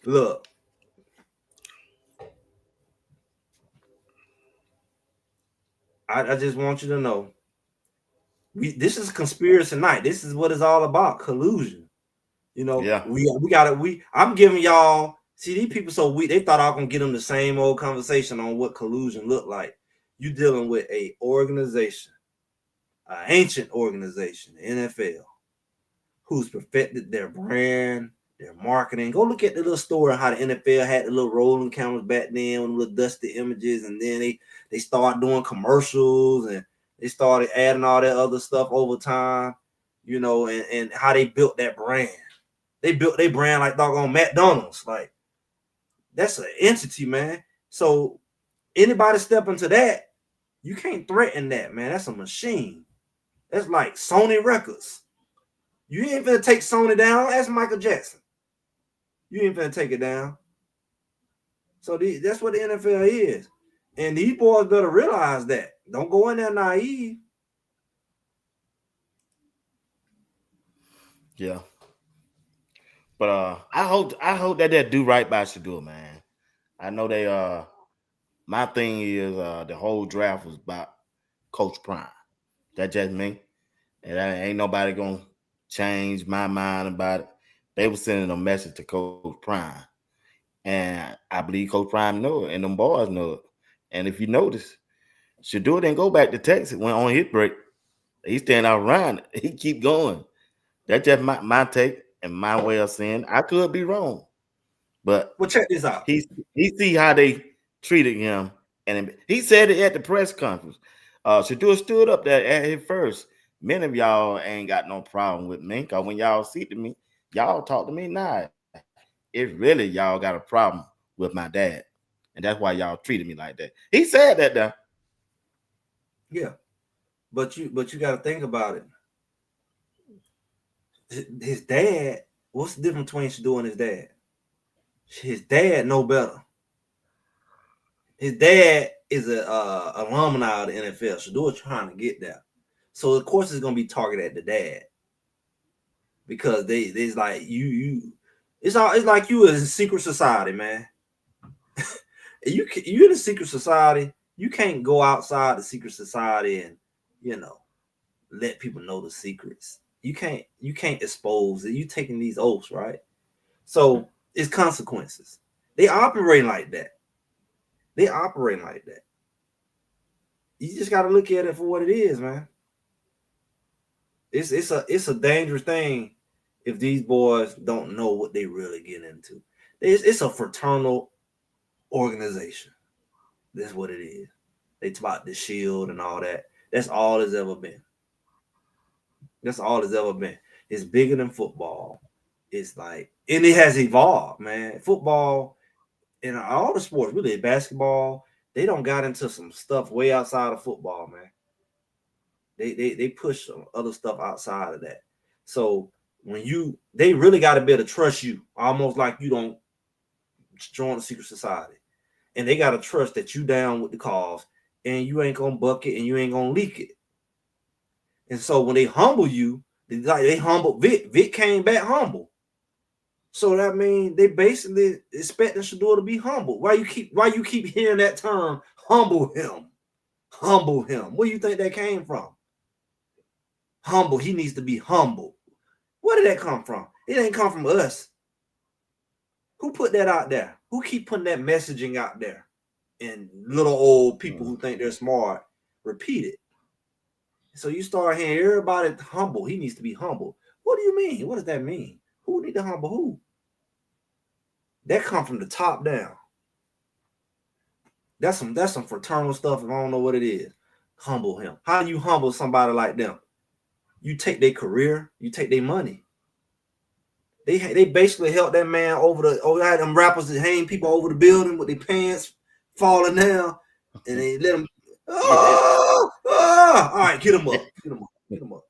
Look. I just want you to know. This is conspiracy night. This is what it's all about. Collusion. I'm giving y'all. See, these people so weak. They thought I was gonna get them the same old conversation on what collusion looked like. You dealing with a organization, an ancient organization, NFL, who's perfected their brand, their marketing. Go look at the little story on how the NFL had the little rolling cameras back then with little dusty images, and then they started doing commercials and they started adding all that other stuff over time, and how they built that brand. They built their brand like doggone McDonald's. Like, that's an entity, man. So anybody step into that, you can't threaten that, man. That's a machine. That's like Sony Records. You ain't finna take Sony down. Ask Michael Jackson. You ain't finna take it down. So that's what the NFL is. And these boys better realize that. Don't go in there naive. Yeah. But I hope that they do right by Shedeur, man. I know they my thing is the whole draft was about Coach Prime. That's just me. And ain't nobody gonna change my mind about it. They were sending a message to Coach Prime. And I believe Coach Prime know it, and them boys know it. And if you notice, Shedeur didn't go back to Texas when on his break. He stand out around. He keep going. That's just my take and my way of saying. I could be wrong, but Well, check this out. he see how they treated him, and he said it at the press conference. Shedeur stood up there at his first. Many of y'all ain't got no problem with me, cause when y'all see to me, y'all talk to me now. It's really y'all got a problem with my dad, and that's why y'all treated me like that. He said that though. Yeah, but you got to think about it. His dad. What's the difference between Shedeur and his dad? His dad know better. His dad is a alumni of the NFL. Shedeur trying to get there, so of course it's gonna be targeted at the dad because they's like you. It's like you is a secret society, man. You in a secret society. You can't go outside the secret society and let people know the secrets. You can't expose it. You taking these oaths, right? So it's consequences. They operate like that. They operate like that. You just got to look at it for what it is, man. It's a dangerous thing if these boys don't know what they really get into. It's a fraternal organization. That's what it is. They talk about the shield and all that. That's all it's ever been. That's all it's ever been. It's bigger than football. It's like, and it has evolved, man. Football and all the sports, really basketball, they don't got into some stuff way outside of football, man. They push some other stuff outside of that. So they really got to be able to trust you, almost like you don't join a secret society, and they got to trust that you down with the cause, and you ain't gonna buck it, and you ain't gonna leak it. And so when they humble you, they humbled Vic. Vic came back humble. So that means they basically expecting Shedeur to be humble. Why you keep hearing that term, humble him? Humble him. Where do you think that came from? Humble. He needs to be humble. Where did that come from? It ain't come from us. Who put that out there? Who keep putting that messaging out there? And little old people who think they're smart repeat it. So you start hearing everybody humble. He needs to be humble. What do you mean? What does that mean? Who need to humble who? That come from the top down. That's some fraternal stuff. If I don't know what it is, humble him. How do you humble somebody like them? You take their career, you take their money. They basically helped that man had them rappers that hang people over the building with their pants falling down, and they let them. All right, get them up.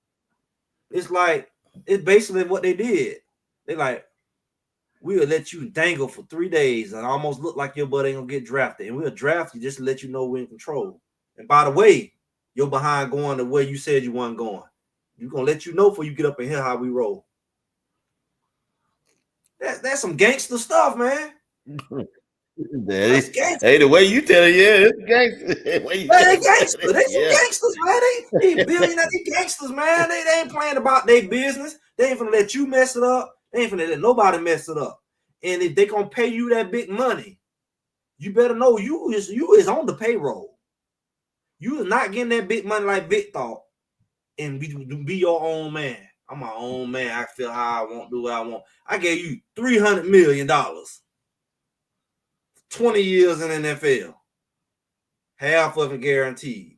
It's basically what they did. They like, we'll let you dangle for 3 days and almost look like your butt ain't gonna get drafted, and we'll draft you just to let you know we're in control. And by the way, you're behind going the way you said you weren't going. We're gonna let you know before you get up in here how we roll. That's some gangster stuff, man. That's gangster. Hey, the way you tell it, yeah, it's gangster. They gangsters. They some gangsters, man. They billionaires, they gangsters, man. They ain't playing about their business. They ain't gonna let you mess it up. They ain't gonna let nobody mess it up. And if they gonna pay you that big money, you better know you is on the payroll. You is not getting that big money like Vic thought, and be your own man. I'm my own man. I feel how I want, do what I want. I gave you $300 million, 20 years in the NFL, half of it guaranteed.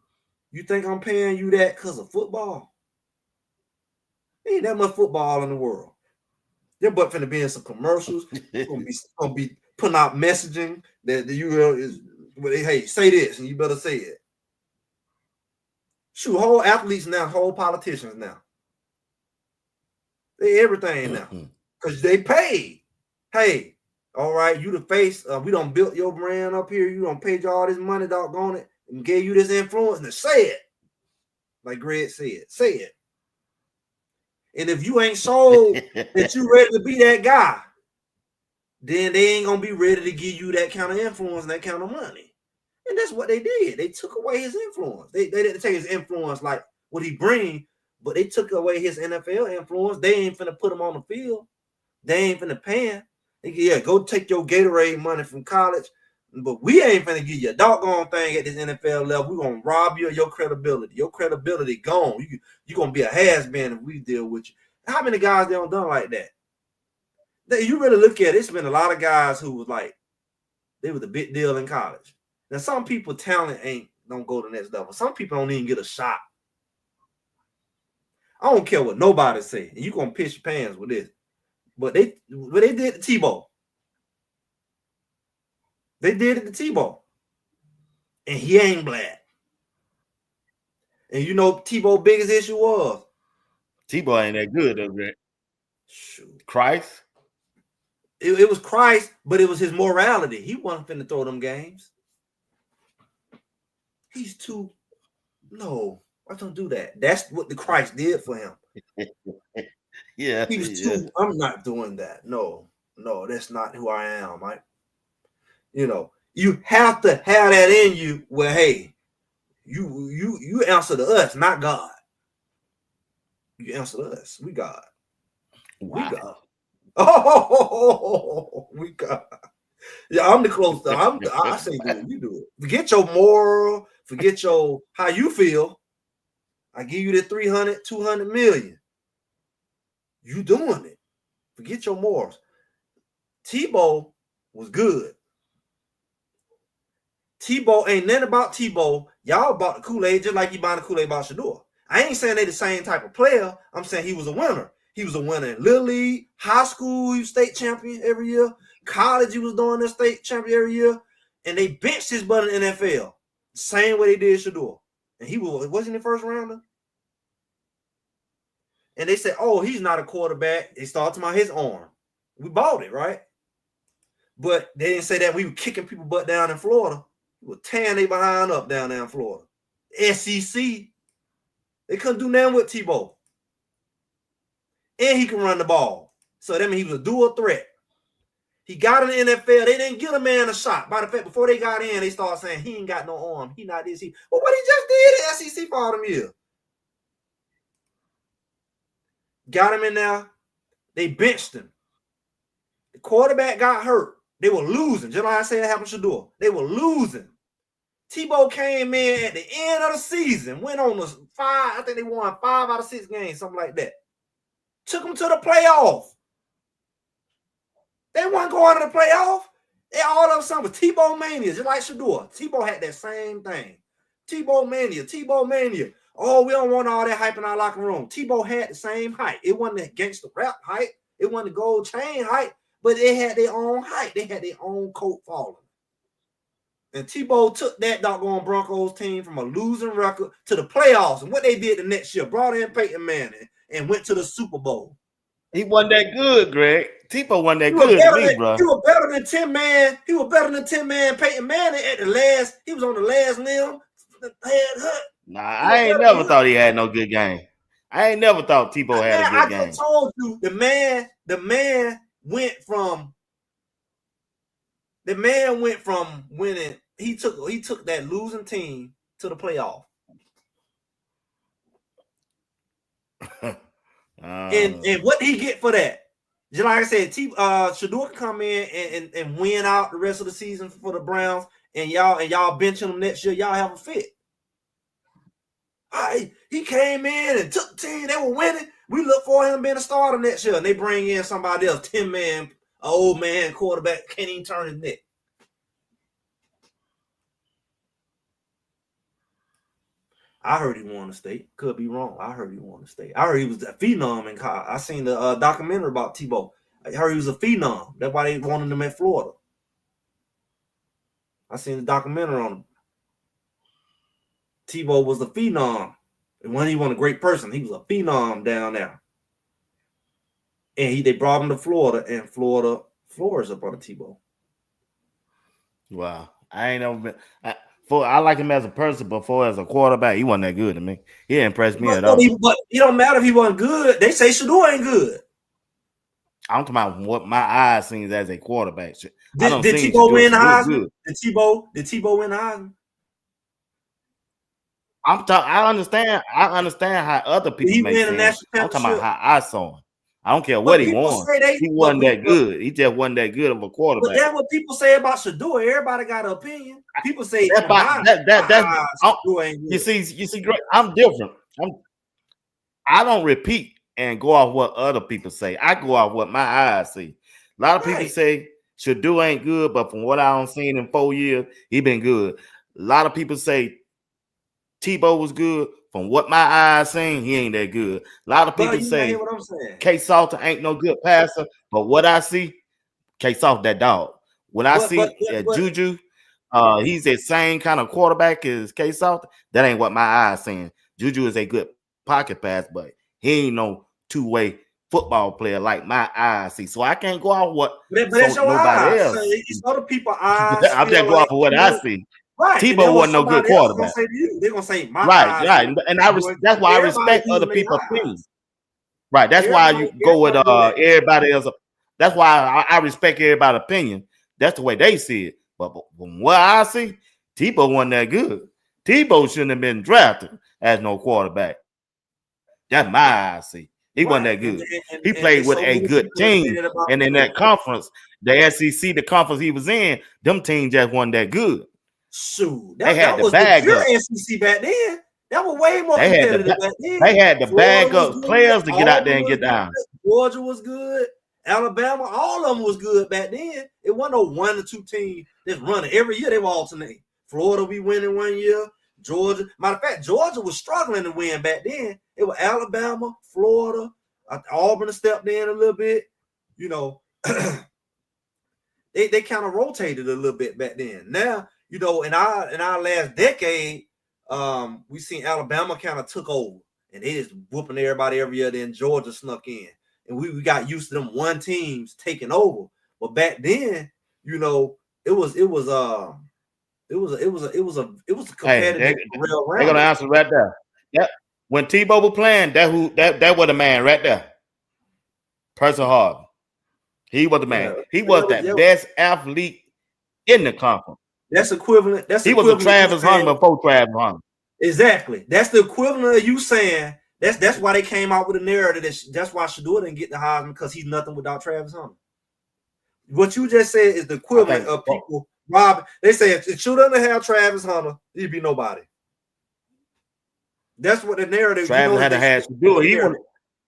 You think I'm paying you that because of football? Ain't that much football in the world. They're but finna be in some commercials. gonna be putting out messaging that the URL is. Hey, say this, and you better say it. Shoot, whole athletes now, whole politicians now. They everything now because they paid. Hey, all right, you the face. We done built your brand up here. You done paid you all this money, doggone it, and gave you this influence. Now say it, like Greg said. Say it. And if you ain't sold that you ready to be that guy, then they ain't gonna be ready to give you that kind of influence and that kind of money. And that's what they did. They took away his influence. They didn't take his influence like what he bring. But they took away his NFL influence. They ain't finna put him on the field. They ain't finna pay him. Yeah, go take your Gatorade money from college. But we ain't finna give you a doggone thing at this NFL level. We're gonna rob you of your credibility. Your credibility gone. You gonna be a has-been if we deal with you. How many guys they don't done like that? You really look at it, it's been a lot of guys who was like, they was a big deal in college. Now, some people talent don't go to the next level. Some people don't even get a shot. I don't care what nobody say. And you gonna pitch your pants with this. But they did to TBO. They did it to TBO. And he ain't black. And you know TBO's biggest issue was? TBO ain't that good, though, Greg. Shoot. Christ? It was Christ, but it was his morality. He wasn't finna throw them games. He's too... No, I don't do that. That's what the Christ did for him. Yeah. He was too... I'm not doing that. No, that's not who I am. You know, you have to have that in you where, hey, you answer to us, not God. You answer to us. We God. Wow. We God. Oh, we God. Yeah, I'm the close. I say do it. You do it. Forget your moral. Forget your how you feel. I give you the 300, 200 million. You doing it. Forget your morals. TBO was good. TBO ain't nothing about TBO. Y'all bought the Kool-Aid just like you buying the Kool-Aid about Shedeur. I ain't saying they the same type of player. I'm saying he was a winner. He was a winner in Little League, high school, he was state champion every year. College, he was doing the state champion every year. And they benched his butt in the NFL. Same way they did Shedeur. And he wasn't the first rounder. And they said, oh, he's not a quarterback. They started talking about his arm. We bought it, right? But they didn't say that we were kicking people butt down in Florida. We were tearing they behind up down there in Florida. SEC. They couldn't do nothing with TBO. And he can run the ball. So that means he was a dual threat. He got in the NFL. They didn't give a man a shot. By the fact, before they got in, they started saying he ain't got no arm. He not this. Well, what he just did in SEC for all them years. Got him in there. They benched him. The quarterback got hurt. They were losing. Just like I said, it happened to Shedeur. They were losing. TBO came in at the end of the season. Went on the 5. I think they won 5 out of 6 games, something like that. Took them to the playoff. They weren't going to the playoff. They all of a sudden was TBO Mania, just like Shedeur. TBO had that same thing. TBO Mania. Oh, we don't want all that hype in our locker room. TBO had the same hype. It wasn't the gangster rap hype. It wasn't the gold chain hype, but they had their own hype. They had their own cult following. And TBO took that doggone Broncos team from a losing record to the playoffs. And what they did the next year, brought in Peyton Manning and went to the Super Bowl. He wasn't that good, Greg. TBO wasn't that good to me, bro. He was better than 10 man. He was better than 10 man Peyton Manning at the last. He was on the last limb. Nah, I ain't never thought he had no good game. I ain't never thought TBO had a good game. I just told you the man went from winning. He took that losing team to the playoff. And what did he get for that? Just like I said, Shedeur can come in and win out the rest of the season for the Browns, and y'all benching them next year. Y'all have a fit. He came in and took the team. They were winning. We look for him being a starter next year, and they bring in somebody else, 10 man, an old man quarterback, can't even turn his neck. I heard he won the state. Could be wrong. I heard he won the state. I heard he was a phenom in college. I seen the documentary about TBO. I heard he was a phenom. That's why they wanted him in Florida. I seen the documentary on him. TBO was a phenom. And when he wasn't a great person, he was a phenom down there. And they brought him to Florida, and Florida floors up on the TBO. Wow. I ain't never been... I like him as a person, but as a quarterback, he wasn't that good to me. He didn't impress me at all. But it don't matter if he wasn't good. They say Shedeur ain't good. I'm talking about what my eyes seen as a quarterback. Did TBO win the Heisman? Did TBO win the Heisman? I understand how other people make sense. I'm talking about how I saw him. I don't care But what he people won. say He wasn't that good. He just wasn't that good of a but quarterback. that's what people say about Shedeur. Everybody got an opinion. People say That's from my eyes, Shedeur ain't good. you see, I'm different. I don't repeat and go off what other people say. I go off what my eyes see. A lot of people Right. say Shedeur ain't good, but from what I don't seen in 4 years, he been good. A lot of people say TBO was good. From what my eyes seen, he ain't that good. A lot of But people you not hear say what I'm saying. K Salter ain't no good passer, but what I see, K Salter that dog. When I But see Juju, he's the same kind of quarterback as K Salter. That ain't what my eyes saying. Juju is a good pocket pass, but he ain't no two-way football player like my eyes see. So I can't go off what that's your nobody eyes. So else. it's other people's eyes I'm feel just going like off of what I see. right. And then TBO what wasn't no good somebody else gonna quarterback. say to you, they're gonna say my Right. eyes. And that's why I Everybody respect other using their people's eyes. opinions. Right. That's why you go with Everybody do that. everybody else. That's why I respect everybody's opinion. That's the way they see it. But from what I see, TBO wasn't that good. TBO shouldn't have been drafted as no quarterback. That's my eye see. He wasn't that good. He played with so a many good people that say team. that about And in that conference, the SEC, the conference he was in, them teams just wasn't that good. Shoot, They had that to was the bag pure up. SEC back then. That was way more They had competitive to back then. they had to Florida bag was up good. players to get out there Auburn and was get down. good. Georgia was good. Alabama, all of them was good back then. It wasn't no 1 or 2 teams that's running. Every year they were alternating. Florida be winning 1 year. Georgia, matter of fact, Georgia was struggling to win back then. It was Alabama, Florida, Auburn stepped in a little bit. You know, they kind of rotated a little bit back then. Now, you know, in our last decade, we seen Alabama kind of took over and they just whooping everybody every year. Then Georgia snuck in, and we got used to them one teams taking over. But back then, you know, it was a competitive real round. They're gonna answer right there. That when TBO was playing, that was the man right there. Percy Harvin. He was the man. He was the best athlete in the conference. That's equivalent. He was a Travis Hunter before Travis Hunter. Exactly. That's the equivalent of you saying that's why they came out with a narrative. That's why Shedeur didn't get the Heisman, because he's nothing without Travis Hunter. What you just said is the equivalent of people robbing. They say if Shedeur doesn't have Travis Hunter, he'd be nobody. That's what the narrative. Travis had to do it. He would,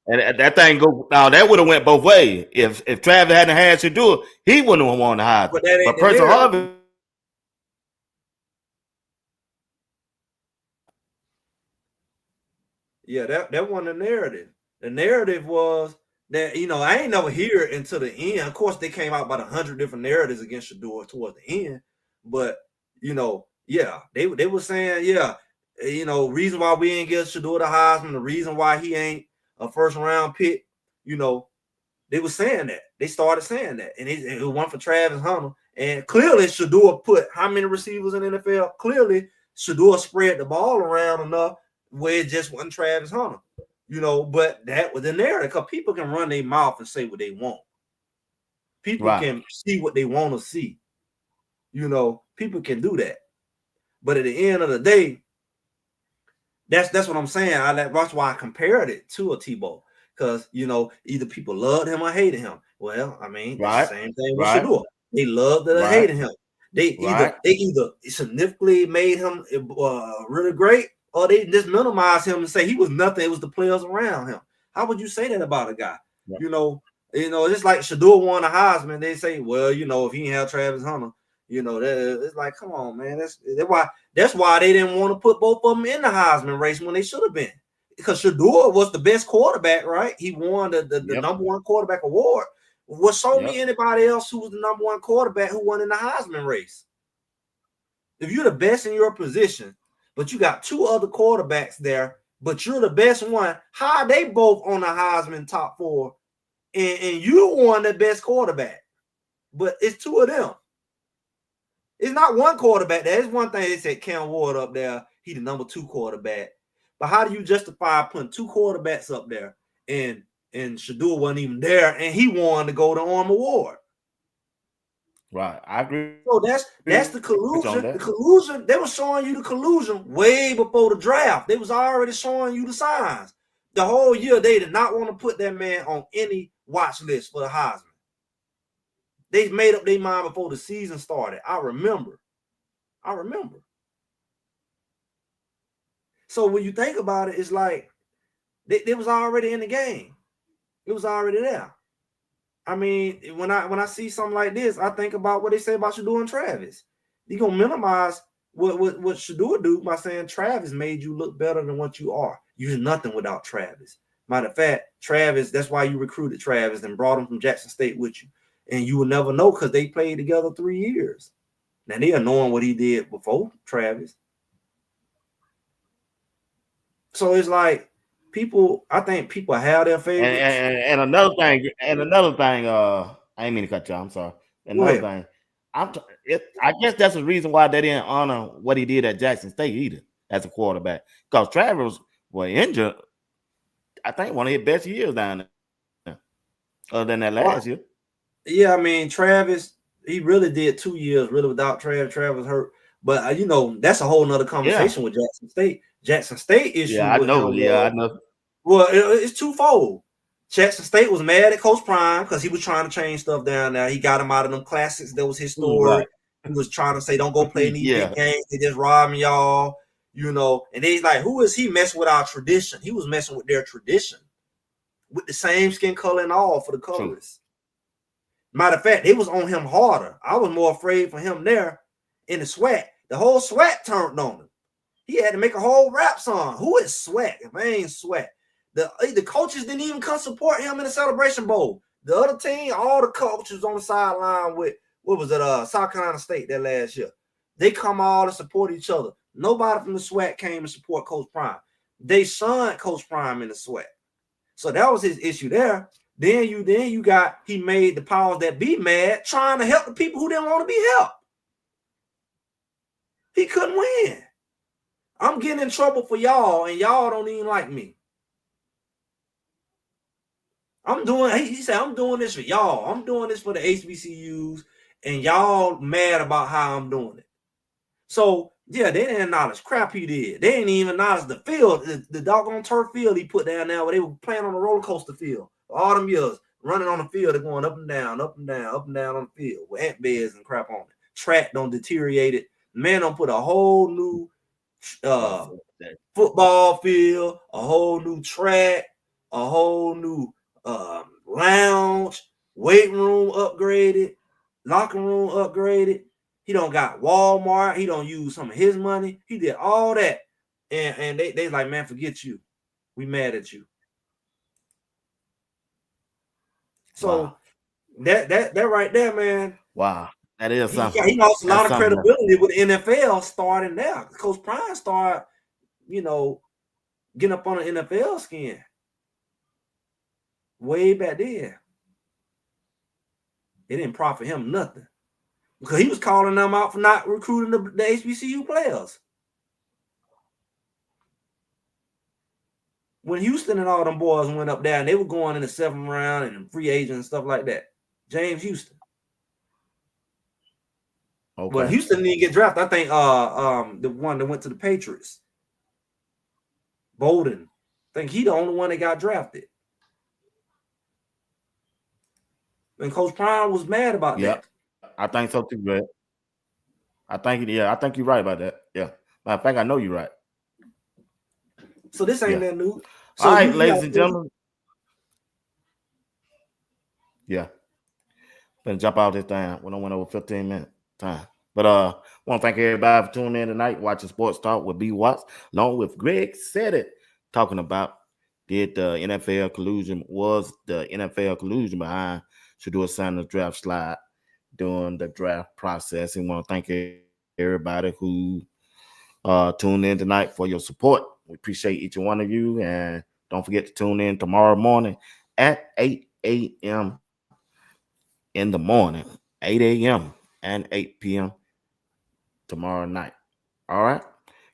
and that thing go now. That would have went both ways. If Travis hadn't had to do it, he wouldn't have won the Heisman. But Percy Harvin. Yeah, that wasn't the narrative. The narrative was that, you know, I ain't never hear it until the end. Of course, they came out about 100 different narratives against Shedeur towards the end. But, you know, yeah, they were saying, yeah, you know, reason why we ain't get Shedeur the Heisman, the reason why he ain't a first round pick, you know, they were saying that. They started saying that. And it went for Travis Hunter. And clearly, Shedeur put how many receivers in the NFL? Clearly, Shedeur spread the ball around enough where it just wasn't Travis Hunter. You know, but that was the narrative, because people can run their mouth and say what they want. People can see what they want to see. You know, people can do that. But at the end of the day, that's what I'm saying. That's why I compared it to a TBO. Because, you know, either people loved him or hated him. Well, I mean, it's the same thing with Shedeur. They loved it or hated him. They either significantly made him really great, or they just minimized him and say he was nothing. It was the players around him. How would you say that about a guy? Yeah. You know, just like Shedeur won a Heisman. They say, well, you know, if he didn't have Travis Hunter, you know, it's like, come on, man. That's why they didn't want to put both of them in the Heisman race when they should have been. Because Shedeur was the best quarterback, right? He won the number one quarterback award. Well, show me anybody else who was the number one quarterback who won in the Heisman race. If you're the best in your position, but you got 2 other quarterbacks there, but you're the best one, how are they both on the Heisman top 4? And you won the best quarterback, but it's 2 of them. It's not one quarterback. There's one thing they said Cam Ward up there, he the number 2 quarterback. But how do you justify putting 2 quarterbacks up there and Shedeur wasn't even there and he won the Golden Arm Award? Right, I agree. So that's the collusion. The collusion, they were showing you the collusion way before the draft. They was already showing you the signs. The whole year they did not want to put that man on any watch list for the Heisman. They made up their mind before the season started. I remember. So when you think about it, it's like they was already in the game. It was already there. I mean, when I see something like this, I think about what they say about Shedeur and Travis. You gonna minimize what Shedeur do by saying Travis made you look better than what you are. You're nothing without Travis. Matter of fact, Travis, that's why you recruited Travis and brought him from Jackson State with you. And you will never know because they played together 3 years. Now they are knowing what he did before Travis. So it's like people, I think people have their favorites. And another thing, I ain't mean to cut you. I'm sorry. Another thing, I guess that's the reason why they didn't honor what he did at Jackson State either as a quarterback, because Travis was injured. I think one of his best years down there, other than that last year. Yeah, I mean Travis, he really did 2 years really without Travis. Travis hurt, but you know that's a whole nother conversation with Jackson State. Jackson State issue with him. I know. Well, it's twofold. Jackson State was mad at Coach Prime because he was trying to change stuff down there. He got him out of them classics that was historic. He was trying to say, don't go play in these big games. They just robbing y'all, you know. And he's like, who is he messing with our tradition? He was messing with their tradition with the same skin color and all for the colorists. Matter of fact, it was on him harder. I was more afraid for him there in the SWAT. The whole SWAT turned on him. He had to make a whole rap song. Who is SWAT? If I ain't SWAT. The coaches didn't even come support him in the Celebration Bowl. The other team, all the coaches on the sideline with, what was it, South Carolina State that last year. They come all to support each other. Nobody from the SWAT came to support Coach Prime. They signed Coach Prime in the SWAT. So that was his issue there. Then you got, he made the powers that be mad trying to help the people who didn't want to be helped. He couldn't win. I'm getting in trouble for y'all, and y'all don't even like me. He said, I'm doing this for y'all. I'm doing this for the HBCUs, and y'all mad about how I'm doing it. So, yeah, they didn't acknowledge crap he did. They didn't even acknowledge the field, the doggone turf field he put down there where they were playing on the roller coaster field. All them years, running on the field, they're going up and down, up and down, up and down on the field with ant beds and crap on it. Track don't deteriorate it. Man don't put a whole new football field, a whole new track, a whole new lounge, weight room upgraded, locker room upgraded. He don't got Walmart. He don't use some of his money. He did all that. And they like, man, forget you. We mad at you. So that right there, man. Wow. That is something. He lost a lot of credibility with the NFL starting there. Coach Prime started, getting up on the NFL skin way back then. It didn't profit him nothing because he was calling them out for not recruiting the HBCU players. When Houston and all them boys went up there and they were going in the 7th round and free agent and stuff like that. James Houston. Okay. Well, Houston didn't get drafted. I think the one that went to the Patriots, Bolden. I think he the only one that got drafted. And Coach Prime was mad about that. I think so too, Greg. I think you're right about that. Yeah. Matter of fact, I know you're right. So this ain't that new. So all right, ladies and gentlemen. Yeah. Been jump out this time. We don't went over 15 minutes time. But want to thank everybody for tuning in tonight, watching Sports Talk with B. Watts, along with Greg Said It, talking about was the NFL collusion behind Shedeur Sanders' draft slide during the draft process. And want to thank everybody who tuned in tonight for your support. We appreciate each and one of you. And don't forget to tune in tomorrow morning at 8 a.m. in the morning, 8 a.m. and 8 p.m. tomorrow night. All right.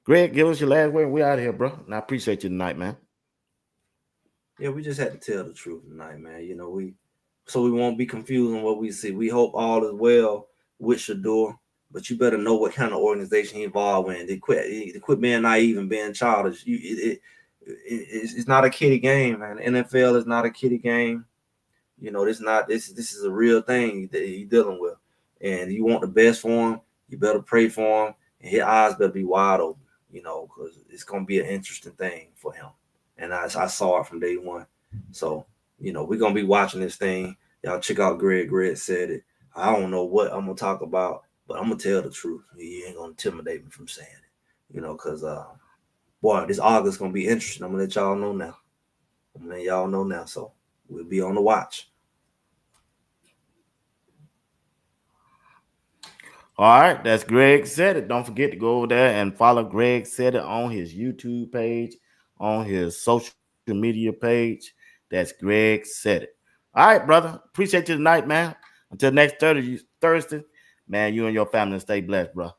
Greg, give us your last word. We out of here, bro. And I appreciate you tonight, man. Yeah, we just had to tell the truth tonight, man. So we won't be confused on what we see. We hope all is well with Shedeur, but you better know what kind of organization he involved in. They quit being naive and being childish. it's not a kiddie game, man. The NFL is not a kiddie game. You know, this is a real thing that he's dealing with, and you want the best for him. You better pray for him, and his eyes better be wide open. You know, because it's gonna be an interesting thing for him. And I saw it from day one. So you know, we're gonna be watching this thing. Y'all check out Greg. Greg said it. I don't know what I'm gonna talk about, but I'm gonna tell the truth. He ain't gonna intimidate me from saying it. You know, because boy, this August gonna be interesting. I'm gonna let y'all know now. I'm gonna let y'all know now. So we'll be on the watch. All right, that's Greg Said It. Don't forget to go over there and follow Greg Said It on his YouTube page, on his social media page. That's Greg Said It. All right, brother. Appreciate you tonight, man. Until next Thursday, man, you and your family stay blessed, bro.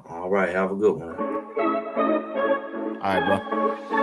All right, have a good one. All right, bro.